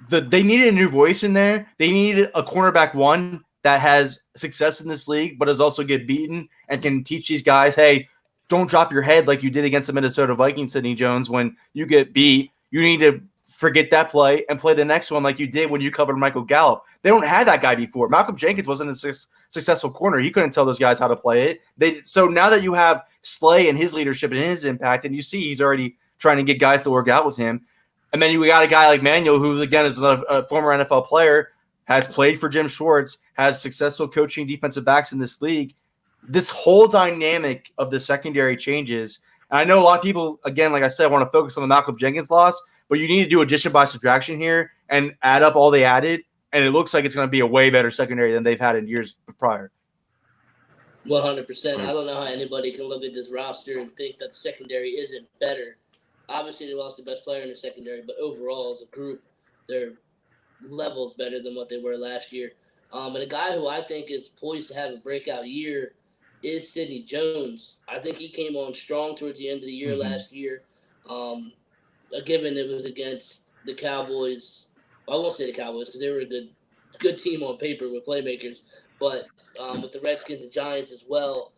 they needed a new voice in there. They needed a cornerback one that has success in this league, but does also get beaten and can teach these guys, hey, don't drop your head like you did against the Minnesota Vikings, Sidney Jones. When you get beat, you need to forget that play and play the next one like you did when you covered Michael Gallup. They don't have that guy before. Malcolm Jenkins wasn't a successful corner. He couldn't tell those guys how to play it. So now that you have Slay and his leadership and his impact, and you see he's already trying to get guys to work out with him, and then you got a guy like Manuel, who, again, is a former NFL player, has played for Jim Schwartz, has successful coaching defensive backs in this league. This whole dynamic of the secondary changes. And I know a lot of people, again, like I said, want to focus on the Malcolm Jenkins loss, but you need to do addition by subtraction here and add up all they added, and it looks like it's going to be a way better secondary than they've had in years prior. 100%. I don't know how anybody can look at this roster and think that the secondary isn't better. Obviously, they lost the best player in the secondary, but overall, as a group, they're levels better than what they were last year. And a guy who I think is poised to have a breakout year is Sidney Jones. I think he came on strong towards the end of the year last year. Given it was against the Cowboys. I won't say the Cowboys because they were a good team on paper with playmakers, but with the Redskins and Giants as well.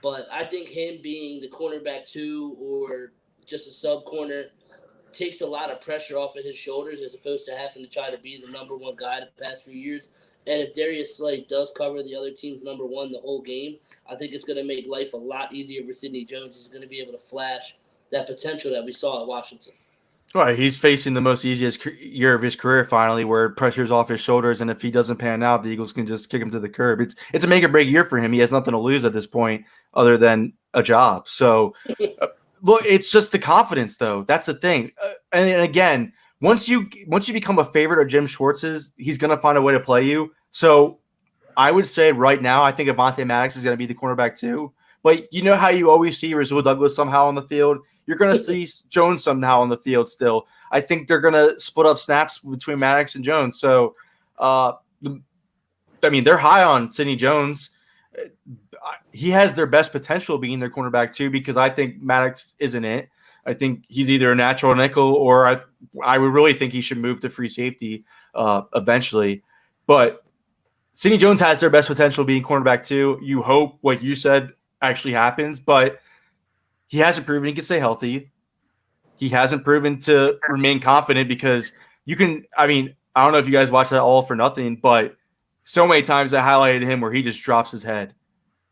But I think him being the cornerback 2 or just a sub corner takes a lot of pressure off of his shoulders as opposed to having to try to be the number one guy the past few years. And if Darius Slay does cover the other team's number one the whole game, I think it's going to make life a lot easier for Sidney Jones. He's going to be able to flash that potential that we saw at Washington. Right, he's facing the most easiest year of his career finally, where pressure's off his shoulders, and if he doesn't pan out, the Eagles can just kick him to the curb. It's a make or break year for him. He has nothing to lose at this point other than a job. So, look, it's just the confidence, though. That's the thing. And again, once you become a favorite of Jim Schwartz's, he's going to find a way to play you. So, I would say right now, I think Avonte Maddox is going to be the cornerback too. But you know how you always see Rasul Douglas somehow on the field? You're going to see Jones somehow on the field still. I think they're going to split up snaps between Maddox and Jones. So, they're high on Sidney Jones. He has their best potential being their cornerback too, because I think Maddox isn't it. I think he's either a natural nickel or I would really think he should move to free safety eventually. But Sidney Jones has their best potential being cornerback too. You hope what you said actually happens, but he hasn't proven he can stay healthy. He hasn't proven to remain confident because you can – I don't know if you guys watched that All for Nothing, but so many times I highlighted him where he just drops his head.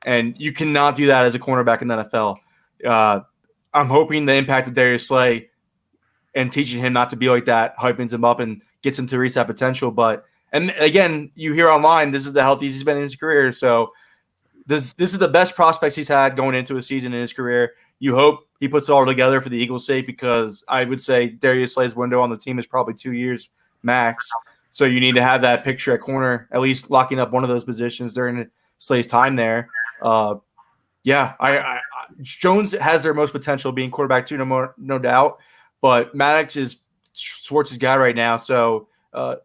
And you cannot do that as a cornerback in the NFL. I'm hoping the impact of Darius Slay and teaching him not to be like that hypens him up and gets him to reach that potential. But – and again, you hear online, this is the healthiest he's been in his career. So this is the best prospects he's had going into a season in his career. You hope he puts it all together for the Eagles' sake, because I would say Darius Slay's window on the team is probably 2 years max. So you need to have that picture at corner, at least locking up one of those positions during Slay's time there. Jones has their most potential being quarterback 2, no doubt. But Maddox is Schwartz's guy right now. So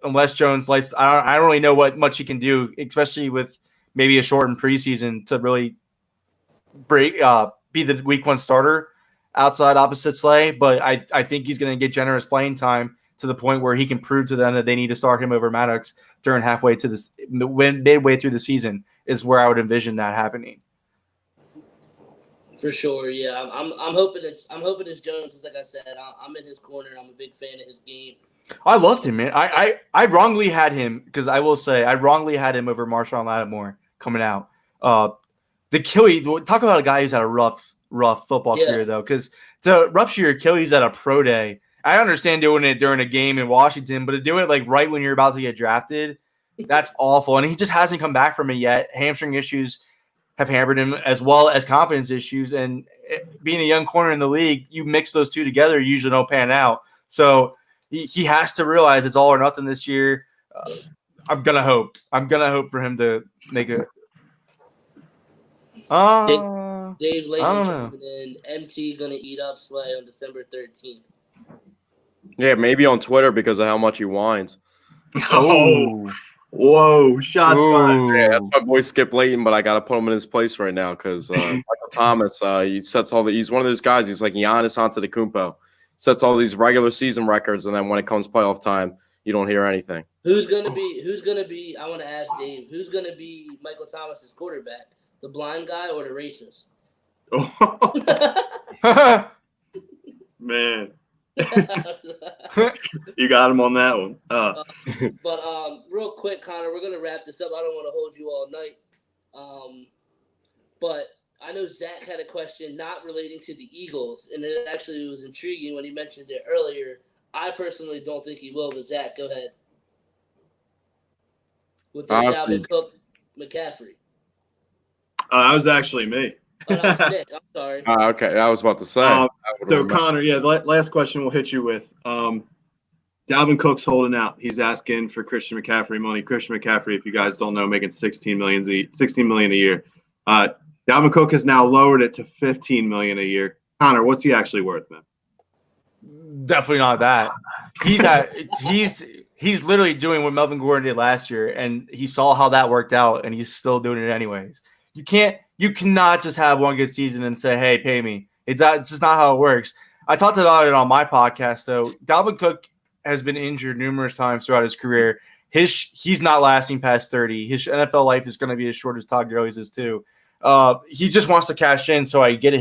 unless Jones likes, I don't really know what much he can do, especially with maybe a shortened preseason to really be the week 1 starter outside opposite Slay, but I think he's going to get generous playing time to the point where he can prove to them that they need to start him over Maddox during midway through the season is where I would envision that happening. For sure, yeah. I'm hoping it's Jones. Like I said, I'm in his corner. I'm a big fan of his game. I loved him, man. I wrongly had him because I will say I wrongly had him over Marshawn Lattimore coming out. The Achilles, talk about a guy who's had a rough football career, though, because to rupture your Achilles at a pro day, I understand doing it during a game in Washington, but to do it like right when you're about to get drafted, that's awful. And he just hasn't come back from it yet. Hamstring issues have hampered him as well as confidence issues. And being a young corner in the league, you mix those two together, you usually don't pan out. So he has to realize it's all or nothing this year. I'm gonna hope for him to make Dave I Layton don't know. chimed in. MT gonna eat up Slay on December 13th. Yeah, maybe on Twitter because of how much he whines. Oh, whoa! Shots fired. Yeah, that's my boy Skip Layton, but I got to put him in his place right now because Michael Thomas, he sets all he's one of those guys. He's like Giannis Antetokounmpo, sets all these regular season records, and then when it comes playoff time, you don't hear anything. Who's gonna be? I want to ask Dave. Who's gonna be Michael Thomas's quarterback? The blind guy or the racist? Man, you got him on that one. But real quick, Connor, we're gonna wrap this up. I don't want to hold you all night. But I know Zach had a question not relating to the Eagles, and it actually was intriguing when he mentioned it earlier. I personally don't think he will, but Zach, go ahead. With the Dalvin Cook, McCaffrey. That was actually me. Oh, that was Nick. I'm sorry. Okay, I was about to say. So Connor, last question we'll hit you with. Dalvin Cook's holding out. He's asking for Christian McCaffrey money. Christian McCaffrey, if you guys don't know, making $16 million a year. Dalvin Cook has now lowered it to $15 million a year. Connor, what's he actually worth, man? Definitely not that. He's literally doing what Melvin Gordon did last year, and he saw how that worked out, and he's still doing it anyways. You cannot just have one good season and say, "Hey, pay me." It's just not how it works. I talked about it on my podcast. Though Dalvin Cook has been injured numerous times throughout his career. He's not lasting past 30. His NFL life is going to be as short as Todd Gurley's is too. He just wants to cash in, so I get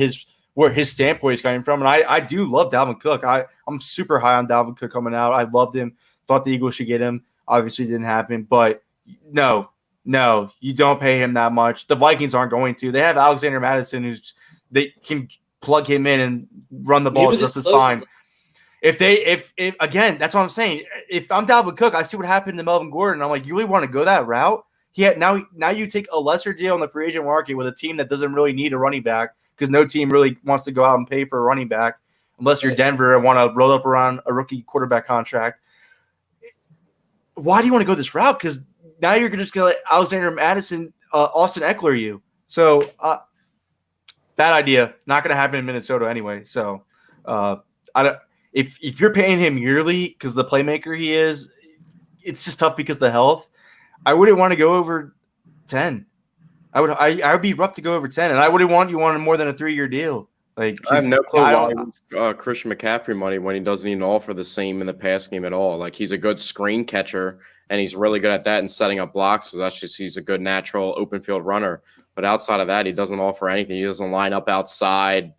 where his standpoint is coming from. And I do love Dalvin Cook. I'm super high on Dalvin Cook coming out. I loved him. Thought the Eagles should get him. Obviously, it didn't happen. But no, you don't pay him that much. The Vikings aren't going to. They have Alexander Madison, they can plug him in and run the ball just as fine. If again, that's what I'm saying. If I'm Dalvin Cook, I see what happened to Melvin Gordon. I'm like, you really want to go that route? Now you take a lesser deal in the free agent market with a team that doesn't really need a running back because no team really wants to go out and pay for a running back unless you're Denver and want to roll up around a rookie quarterback contract. Why do you want to go this route? Because now you're just going to let Alexander Madison, Austin Eckler you. So bad idea. Not going to happen in Minnesota anyway. So if you're paying him yearly because the playmaker he is, it's just tough because of the health. I wouldn't want to go over 10. I would be rough to go over 10, and I wouldn't want you on more than a 3-year deal. Like I have no clue why Christian McCaffrey money when he doesn't even offer the same in the pass game at all. Like he's a good screen catcher and he's really good at that and setting up blocks. So he's a good natural open field runner. But outside of that, he doesn't offer anything. He doesn't line up outside.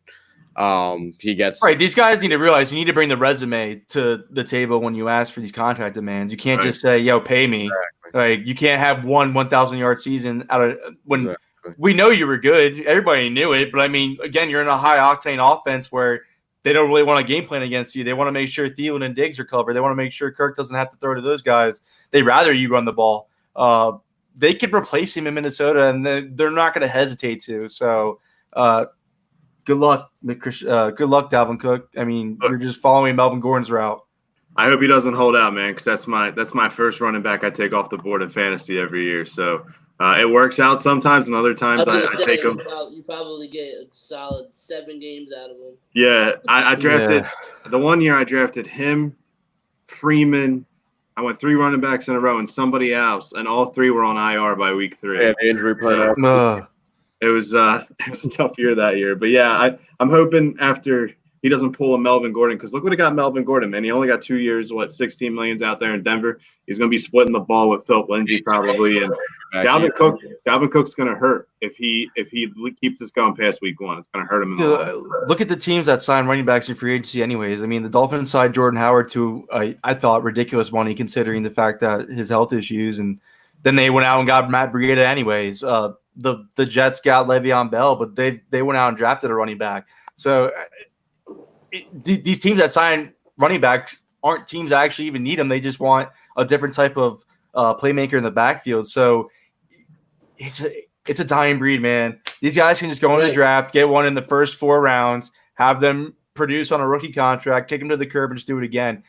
He gets right. These guys need to realize you need to bring the resume to the table when you ask for these contract demands. You can't just say, "Yo, pay me." Exactly. Like you can't have 1,000-yard season out of when. Exactly. We know you were good. Everybody knew it. But, I mean, again, you're in a high-octane offense where they don't really want to game plan against you. They want to make sure Thielen and Diggs are covered. They want to make sure Kirk doesn't have to throw to those guys. They'd rather you run the ball. They could replace him in Minnesota, and they're not going to hesitate to. So, good luck, good luck, Dalvin Cook. I mean, you're just following Melvin Gordon's route. I hope he doesn't hold out, man, because that's my first running back I take off the board in fantasy every year. So – it works out sometimes, and other times I take him. You probably get a solid 7 games out of him. Yeah, I drafted the one year I drafted him, Freeman. I went 3 running backs in a row and somebody else, and all 3 were on IR by week 3. Yeah, the injury part. It was a tough year that year, but yeah, I'm hoping after he doesn't pull a Melvin Gordon, because look what it got Melvin Gordon, man. He only got 2 years, $16 million out there in Denver. He's going to be splitting the ball with Philip Lindsay probably, and Dalvin Cook's going to hurt if he keeps this going past week 1. It's going to hurt him. Look at the teams that sign running backs in free agency anyways. I mean, the Dolphins signed Jordan Howard to, I thought, ridiculous money considering the fact that his health issues, and then they went out and got Matt Breida anyways. The Jets got Le'Veon Bell, but they went out and drafted a running back. So these teams that sign running backs aren't teams that actually even need them. They just want a different type of playmaker in the backfield. So it's a dying breed, man. These guys can just go in the draft, get one in the first 4 rounds, have them produce on a rookie contract, kick them to the curb, and just do it again.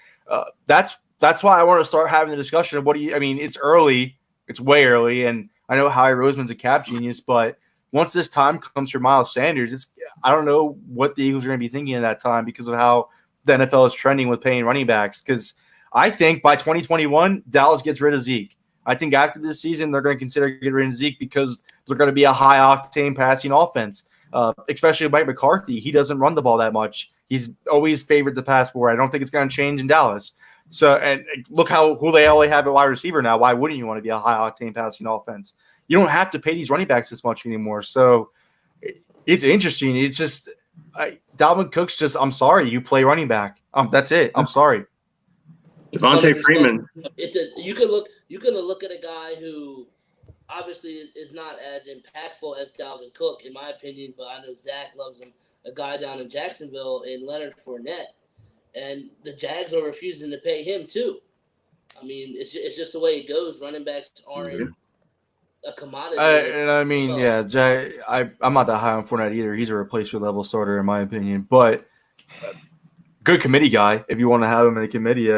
That's why I want to start having the discussion of it's early. It's way early, and I know Howie Roseman's a cap genius, but once this time comes for Miles Sanders, I don't know what the Eagles are going to be thinking at that time because of how the NFL is trending with paying running backs. Because I think by 2021, Dallas gets rid of Zeke. I think after this season, they're going to consider getting rid of Zeke because they're going to be a high-octane passing offense, especially Mike McCarthy. He doesn't run the ball that much. He's always favored the pass more. I don't think it's going to change in Dallas. So, and look who they only have at wide receiver now. Why wouldn't you want to be a high-octane passing offense? You don't have to pay these running backs as much anymore. So it's interesting. It's just Dalvin Cook's just, I'm sorry, you play running back. That's it. I'm sorry. Devontae Freeman. You can look at a guy who obviously is not as impactful as Dalvin Cook, in my opinion, but I know Zach loves him. A guy down in Jacksonville in Leonard Fournette, and the Jags are refusing to pay him too. I mean, it's just the way it goes. Running backs aren't a commodity. I'm not that high on Fournette either. He's a replacement level starter in my opinion, but good committee guy if you want to have him in a committee.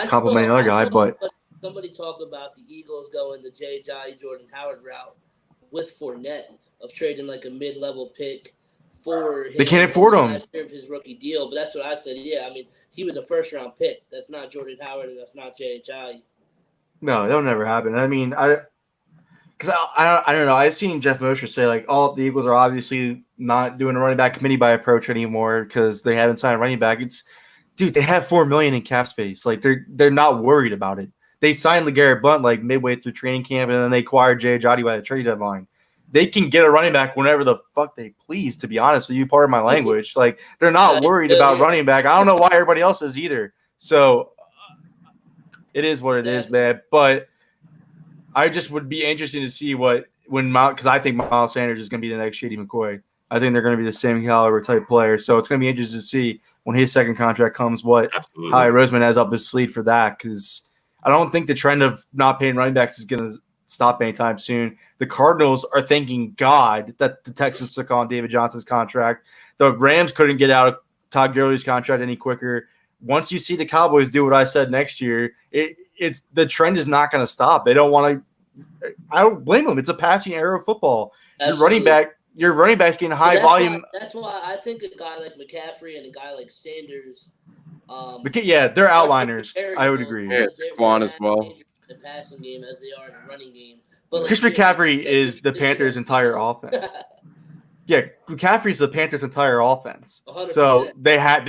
Compliment another guy, but somebody talk about the Eagles going the J.J. Jordan Howard route with Fournette of trading like a mid-level pick for him. They can't afford him. Last year of his rookie deal, but that's what I said. Yeah, I mean, he was a first-round pick. That's not Jordan Howard, and that's not J.J. No, that'll never happen. I mean, I don't know. I've seen Jeff Mosher say like, the Eagles are obviously not doing a running back committee by approach anymore because they haven't signed a running back. Dude, they have $4 million in cap space. Like they're not worried about it. They signed LeGarrette Blount like midway through training camp, and then they acquired Jay Ajadi by the trade deadline. They can get a running back whenever the fuck they please, to be honest with you, part of my language. Like, they're not worried about running back. I don't know why everybody else is either. So, it is what it is, man. But I just would be interested to see because I think Miles Sanders is going to be the next Shady McCoy. I think they're going to be the same caliber type player. So, it's going to be interesting to see when his second contract comes what Howie Roseman has up his sleeve for that, because I don't think the trend of not paying running backs is going to stop anytime soon. The Cardinals are thanking God that the Texans took on David Johnson's contract. The Rams couldn't get out of Todd Gurley's contract any quicker. Once you see the Cowboys do what I said next year, it's the trend is not going to stop. They don't want to. I don't blame them. It's a passing era of football. Absolutely. Your running back's getting high volume. That's why I think a guy like McCaffrey and a guy like Sanders. They're outliners. I would agree. Yeah, Quan as well. The passing game as they are in the running game. But Chris McCaffrey is the Panthers' entire offense. Yeah, McCaffrey's the Panthers' entire offense. 100%. So they had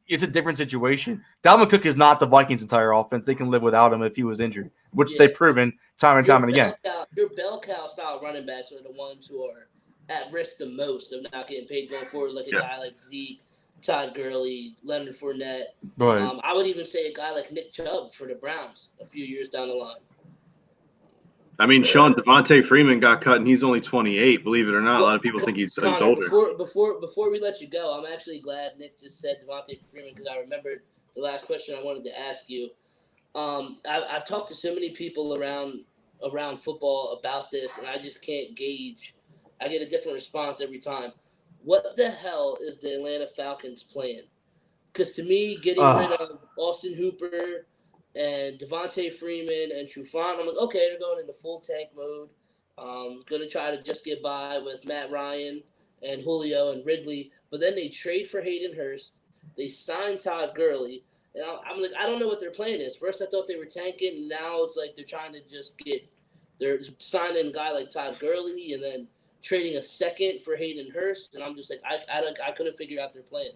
it's a different situation. Dalvin Cook is not the Vikings' entire offense. They can live without him if he was injured, which they've proven time and time and again. Your bell cow style running backs are the ones who are at risk the most of not getting paid going forward, like a guy like Zeke, Todd Gurley, Leonard Fournette. Right. I would even say a guy like Nick Chubb for the Browns a few years down the line. I mean, Sean, Devontae Freeman got cut, and he's only 28. Believe it or not, a lot of people think he's older. Before we let you go, I'm actually glad Nick just said Devontae Freeman because I remembered the last question I wanted to ask you. I've talked to so many people around football about this, and I just can't gauge. I get a different response every time. What the hell is the Atlanta Falcons' plan? Because to me, getting rid of Austin Hooper and Devontae Freeman and Trufant, I'm like, okay, they're going into full tank mode. Going to try to just get by with Matt Ryan and Julio and Ridley. But then they trade for Hayden Hurst. They sign Todd Gurley. And I'm like, I don't know what their plan is. First, I thought they were tanking. And now it's like they're trying to just they're signing a guy like Todd Gurley and then trading a second for Hayden Hurst. And I'm just like, I couldn't figure out their plan.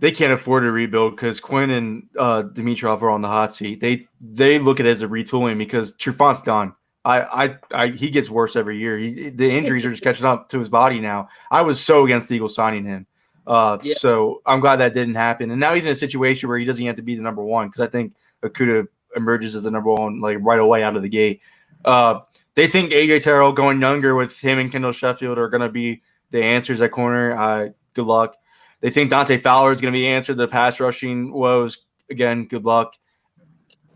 They can't afford to rebuild because Quinn and Dimitrov are on the hot seat. They look at it as a retooling because Trufant's done. He gets worse every year. The injuries are just catching up to his body now. I was so against the Eagles signing him. So I'm glad that didn't happen. And now he's in a situation where he doesn't have to be the number one because I think Okudah emerges as the number one like right away out of the gate. They think AJ Terrell going younger with him and Kendall Sheffield are going to be the answers at corner. Good luck. They think Dante Fowler is going to be answered the pass rushing woes. Again, good luck.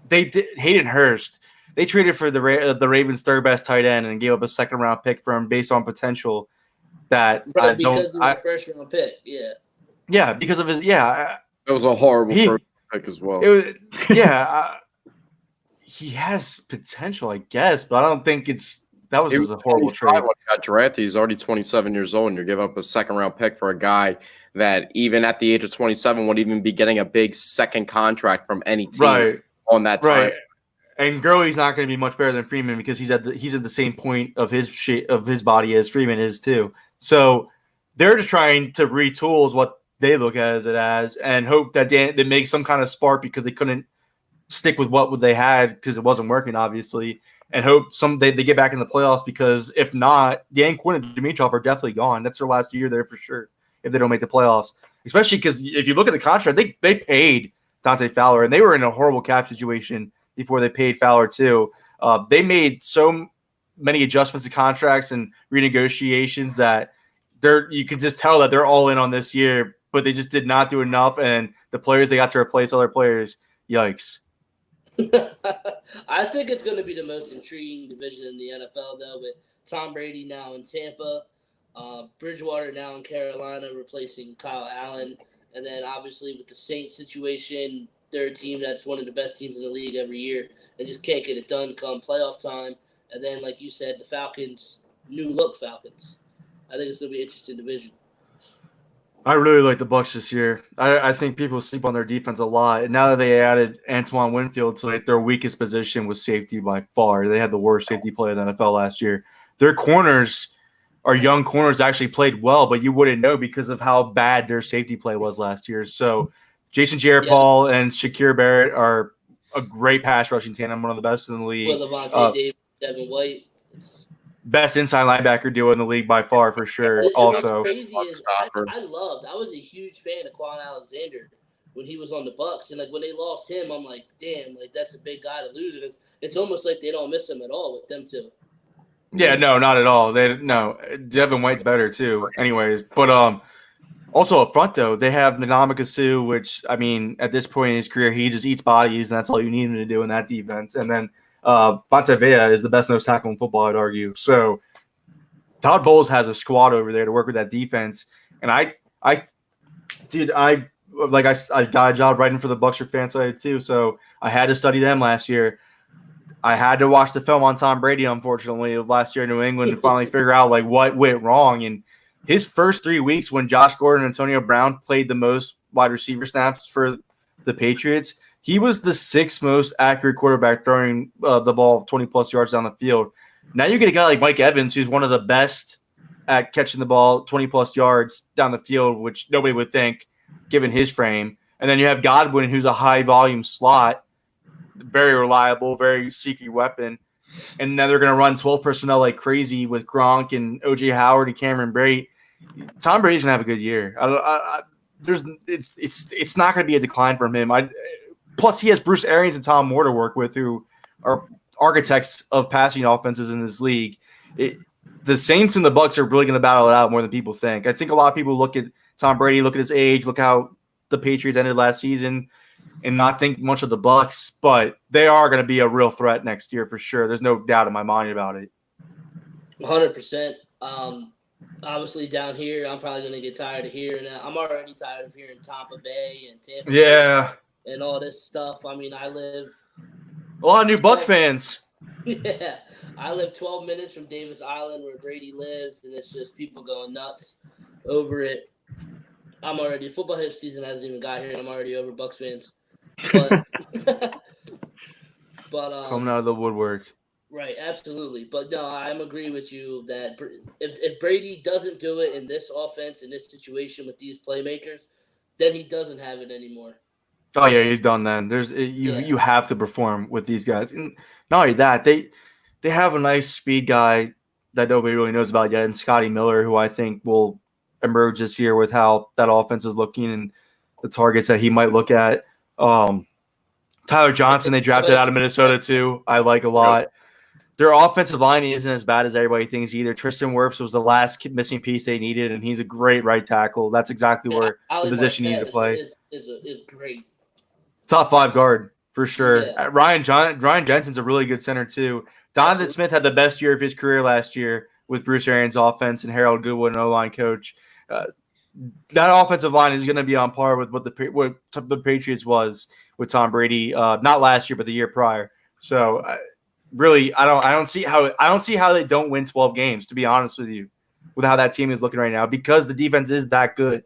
They did Hayden Hurst. They traded for the Ravens' third best tight end and gave up a second round pick for him based on potential. That because of the first round pick, yeah, because of his it was a horrible first pick as well. It was, he has potential, I guess, but I don't think it's That was a horrible 25 trade. when he got drafted. He's already 27 years old, and you're giving up a second-round pick for a guy that even at the age of 27 wouldn't even be getting a big second contract from any team on that time. Right. And Gurley's not going to be much better than Freeman because he's at the same point of his shape of his body as Freeman is too. So they're just trying to retool is what they look at it as and hope that they make some kind of spark because they couldn't stick with what they had because it wasn't working, obviously, and hope they get back in the playoffs because if not, Dan Quinn and Dimitrov are definitely gone. That's their last year there for sure if they don't make the playoffs, especially because if you look at the contract, they paid Dante Fowler, and they were in a horrible cap situation before they paid Fowler too. They made so many adjustments to contracts and renegotiations that you can just tell that they're all in on this year, but they just did not do enough. And the players they got to replace other players, yikes. I think it's going to be the most intriguing division in the NFL, though, with Tom Brady now in Tampa, Bridgewater now in Carolina replacing Kyle Allen, and then obviously with the Saints situation, they're a team that's one of the best teams in the league every year and just can't get it done come playoff time. And then, like you said, the Falcons, new look Falcons. I think it's going to be an interesting division. I really like the Bucs this year. I think people sleep on their defense a lot. And now that they added Antoine Winfield to their weakest position was safety by far. They had the worst safety player in the NFL last year. Their corners, our young corners, actually played well, but you wouldn't know because of how bad their safety play was last year. So Jason Pierre-Paul and Shakir Barrett are a great pass rushing tandem, one of the best in the league. With Levante David, Devin White. Best inside linebacker duo in the league by far, for sure. Also, what's crazy is I was a huge fan of Quan Alexander when he was on the Bucs, and like when they lost him, I'm like, damn, like that's a big guy to lose, and it's almost like they don't miss him at all with them too. Yeah, no, not at all. Devin White's better too. Anyways, but also up front though, they have Ndamukong Suh, which I mean, at this point in his career, he just eats bodies, and that's all you need him to do in that defense. And then Vita Vea is the best nose tackle in football, I'd argue. So Todd Bowles has a squad over there to work with that defense. And I got a job writing for the Bucs for Fansided too. So I had to study them last year. I had to watch the film on Tom Brady, unfortunately, of last year in New England and finally figure out like what went wrong. And his first 3 weeks when Josh Gordon and Antonio Brown played the most wide receiver snaps for the Patriots, he was the 6th most accurate quarterback throwing the ball 20-plus yards down the field. Now you get a guy like Mike Evans, who's one of the best at catching the ball 20-plus yards down the field, which nobody would think given his frame. And then you have Godwin, who's a high-volume slot, very reliable, very secret weapon. And now they're going to run 12 personnel like crazy with Gronk and O.J. Howard and Cameron Brate. Tom Brady's going to have a good year. It's not going to be a decline from him. Plus, he has Bruce Arians and Tom Moore to work with, who are architects of passing offenses in this league. The Saints and the Bucs are really going to battle it out more than people think. I think a lot of people look at Tom Brady, look at his age, look how the Patriots ended last season, and not think much of the Bucs. But they are going to be a real threat next year for sure. There's no doubt in my mind about it. 100%. Obviously, down here, I'm probably going to get tired of hearing that. I'm already tired of hearing Tampa Bay and Tampa Bay and all this stuff. I mean, I live a lot of new Buck fans. Yeah, I live 12 minutes from Davis Island where Brady lives, and it's just people going nuts over it. I'm already football hip season hasn't even got here, and I'm already over Bucs fans. But coming out of the woodwork. Right, absolutely. But no, I'm agree with you that if Brady doesn't do it in this offense, in this situation with these playmakers, then he doesn't have it anymore. Oh yeah, he's done then. You have to perform with these guys. And not only that, they have a nice speed guy that nobody really knows about yet, and Scotty Miller, who I think will emerge this year with how that offense is looking and the targets that he might look at. Tyler Johnson, they drafted out of Minnesota too. I like a lot. Their offensive line isn't as bad as everybody thinks either. Tristan Wirfs was the last missing piece they needed, and he's a great right tackle. That's exactly where the position you need to play. Is great. Top 5 guard for sure. Yeah. Ryan Jensen's a really good center too. Donovan Smith had the best year of his career last year with Bruce Arians' offense and Harold Goodwin, an O-line coach. That offensive line is going to be on par with what the Patriots was with Tom Brady, not last year, but the year prior. So really, I don't see how they don't win 12 games, to be honest with you, with how that team is looking right now, because the defense is that good.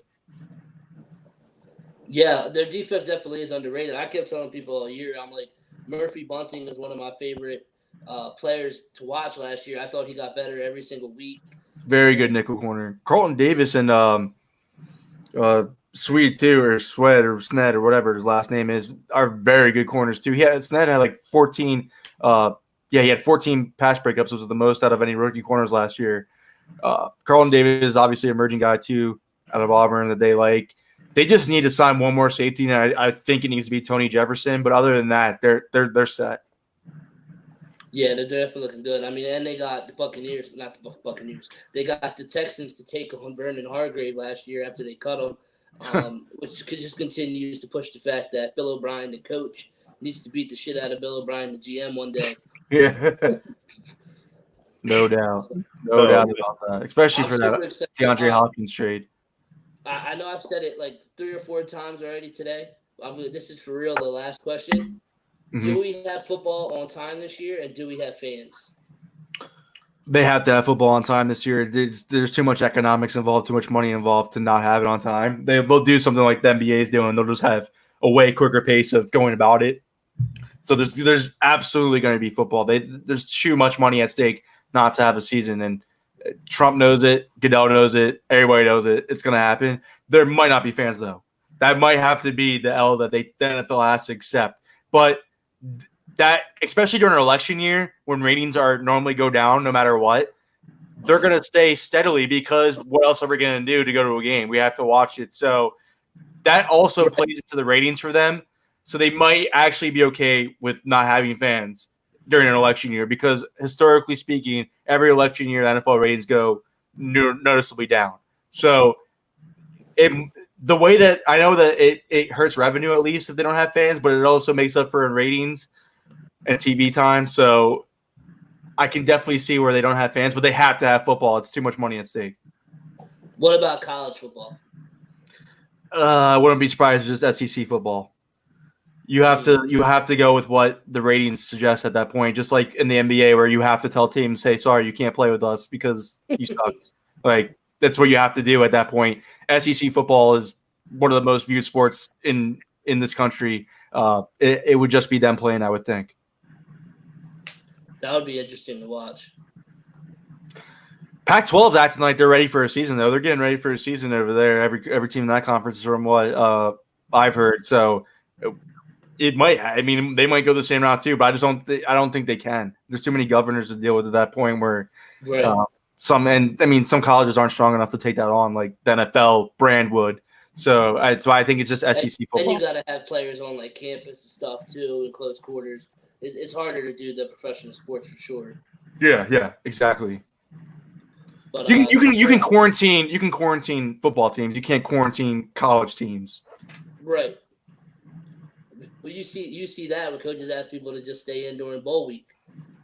Yeah, their defense definitely is underrated. I kept telling people all year, I'm like, Murphy Bunting is one of my favorite players to watch last year. I thought he got better every single week. Very good nickel corner. Carlton Davis and Sweet too, or Sweat or Sned or whatever his last name is, are very good corners too. Sned had like 14. He had 14 pass breakups, which was the most out of any rookie corners last year. Carlton Davis is obviously an emerging guy too, out of Auburn that they like. They just need to sign one more safety, and I think it needs to be Tony Jefferson. But other than that, they're set. Yeah, they're definitely looking good. I mean, and they got the Buccaneers, not the Buccaneers. They got the Texans to take on Vernon Hargrave last year after they cut him, which just continues to push the fact that Bill O'Brien, the coach, needs to beat the shit out of Bill O'Brien, the GM, one day. Yeah, no doubt about that. Especially for that DeAndre Hopkins trade. I know I've said it like 3 or 4 times already today. This is for real. The last question. Mm-hmm. Do we have football on time this year, and do we have fans? They have to have football on time this year. There's too much economics involved, too much money involved to not have it on time. They'll do something like the NBA is doing. They'll just have a way quicker pace of going about it. So there's absolutely going to be football. There's too much money at stake not to have a season, and Trump knows it. Goodell knows it. Everybody knows it. It's going to happen. There might not be fans, though. That might have to be the L that the NFL has to accept. But that, especially during an election year when ratings are normally go down no matter what, they're going to stay steadily because what else are we going to do to go to a game? We have to watch it. So that also plays into the ratings for them. So they might actually be okay with not having fans during an election year because historically speaking, every election year, NFL ratings go noticeably down. So the way that I know that it hurts revenue at least if they don't have fans, but it also makes up for in ratings and TV time. So I can definitely see where they don't have fans, but they have to have football. It's too much money at stake. What about college football? I wouldn't be surprised if it's just SEC football. You have to go with what the ratings suggest at that point, just like in the NBA where you have to tell teams, "Hey, sorry, you can't play with us because you suck." Like that's what you have to do at that point. SEC football is one of the most viewed sports in this country. It would just be them playing, I would think. That would be interesting to watch. Pac-12 is acting like they're ready for a season, though. They're getting ready for a season over there. Every team in that conference is from what I've heard. So it might. I mean, they might go the same route too, but I don't think they can. There's too many governors to deal with at that point. Where some colleges aren't strong enough to take that on, like the NFL brand would. So I think it's just SEC football. And you got to have players on like campus and stuff too, in close quarters. It's harder to do the professional sports for sure. Yeah, exactly. But you can quarantine football teams. You can't quarantine college teams. Right. Well, you see that when coaches ask people to just stay in during bowl week.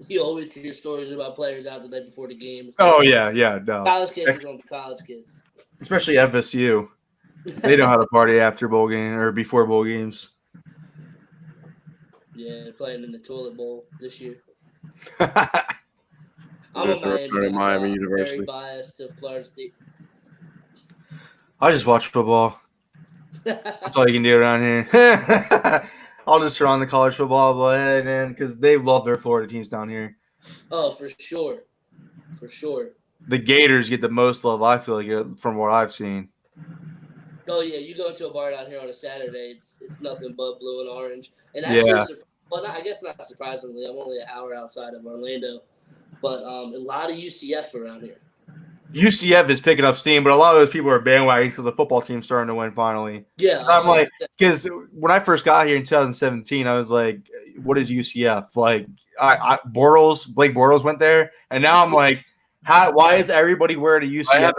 You always hear stories about players out the night before the game. Oh yeah. No. College kids are going to be college kids. Especially FSU. They know how to party after bowl game or before bowl games. Yeah, they're playing in the toilet bowl this year. I'm a Miami University. Very biased to Florida State. I just watch football. That's all you can do around here. I'll just turn on the college football, but hey, man, because they love their Florida teams down here. Oh, for sure. The Gators get the most love, I feel like, from what I've seen. Oh yeah, you go into a bar down here on a Saturday, it's nothing but blue and orange. And actually, I guess not surprisingly, I'm only an hour outside of Orlando, but a lot of UCF around here. UCF is picking up steam, but a lot of those people are bandwagon because the football team's starting to win finally. Yeah, I'm like, because when I first got here in 2017, I was like, "What is UCF?" Like, Blake Bortles went there, and now I'm like, why is everybody wearing a UCF?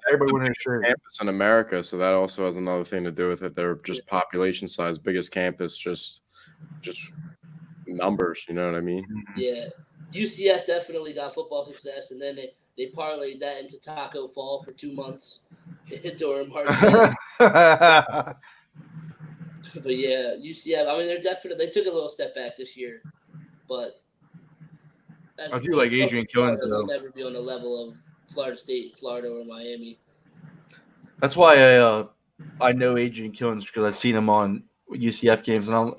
Everybody wearing a shirt. Campus in America, so that also has another thing to do with it. They're just population size, biggest campus, just numbers. You know what I mean? Yeah, UCF definitely got football success, and then they parlayed that into Taco Fall for 2 months during March. But yeah, UCF. I mean, they took a little step back this year, but I do like Adrian Killins, He'll though. never be on the level of Florida State, Florida, or Miami. That's why I know Adrian Killins, because I've seen him on UCF games, and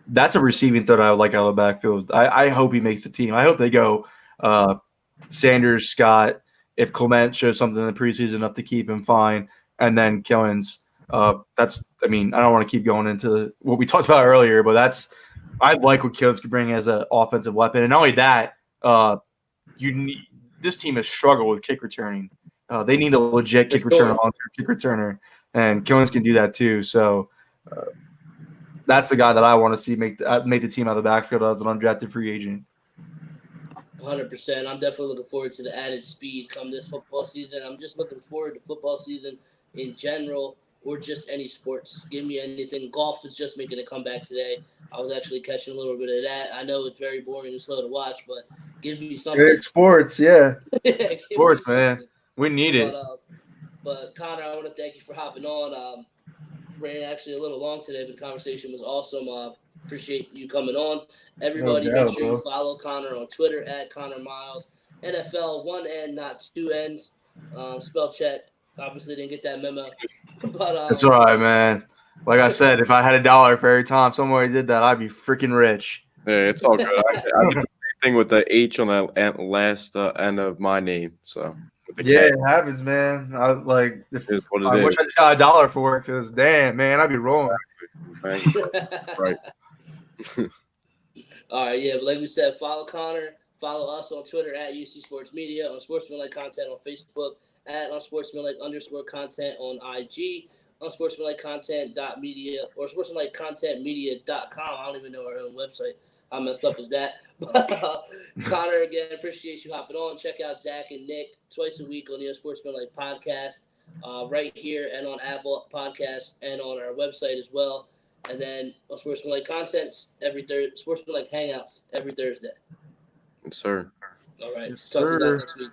that's a receiving threat I would like out of the backfield. I hope he makes the team. I hope they go Sanders, Scott. If Clement shows something in the preseason enough to keep him, fine, and then Killins. I don't want to keep going into what we talked about earlier, but I like what Killins could bring as an offensive weapon. And not only that, this team has struggled with kick returning. They need a legit kick returner, long-term kick returner, and Killins can do that too. So that's the guy that I want to see make the team out of the backfield as an undrafted free agent. 100%. I'm definitely looking forward to the added speed come this football season. I'm just looking forward to football season in general, or just any sports. Give me anything. Golf is just making a comeback today. I was actually catching a little bit of that. I know it's very boring and slow to watch, but give me something. Great sports, yeah. Sports, man. We need it. But Connor, I want to thank you for hopping on. Ran actually a little long today, but the conversation was awesome. Appreciate you coming on. Everybody, make sure you follow Connor on Twitter at Conor Myles. NFL, 1 N, not 2 N's. Spell check. Obviously didn't get that memo. But it's all right, man. Like I said, if I had $1 for every time somebody did that, I'd be freaking rich. Yeah, it's all good. I did the same thing with the H on the last end of my name. So it happens, man. I wish I just got $1 for it, because damn, man, I'd be rolling. Right. All right, yeah. But like we said, follow Connor. Follow us on Twitter at UC Sports Media, on Sportsmanlike Content on Facebook, at Unsportsmanlike_content on IG, Unsportsmanlikecontent.media, or Sportsmanlikecontentmedia.com. I don't even know our own website. How messed up is that? But Connor, again, appreciate you hopping on. Check out Zach and Nick twice a week on the Unsportsmanlike podcast, right here and on Apple Podcasts and on our website as well. And then Unsportsmanlike Content every Thursday, Sportsmanlike Hangouts every Thursday. Yes, sir. All right. Yes, Talk to you sir. guys next week.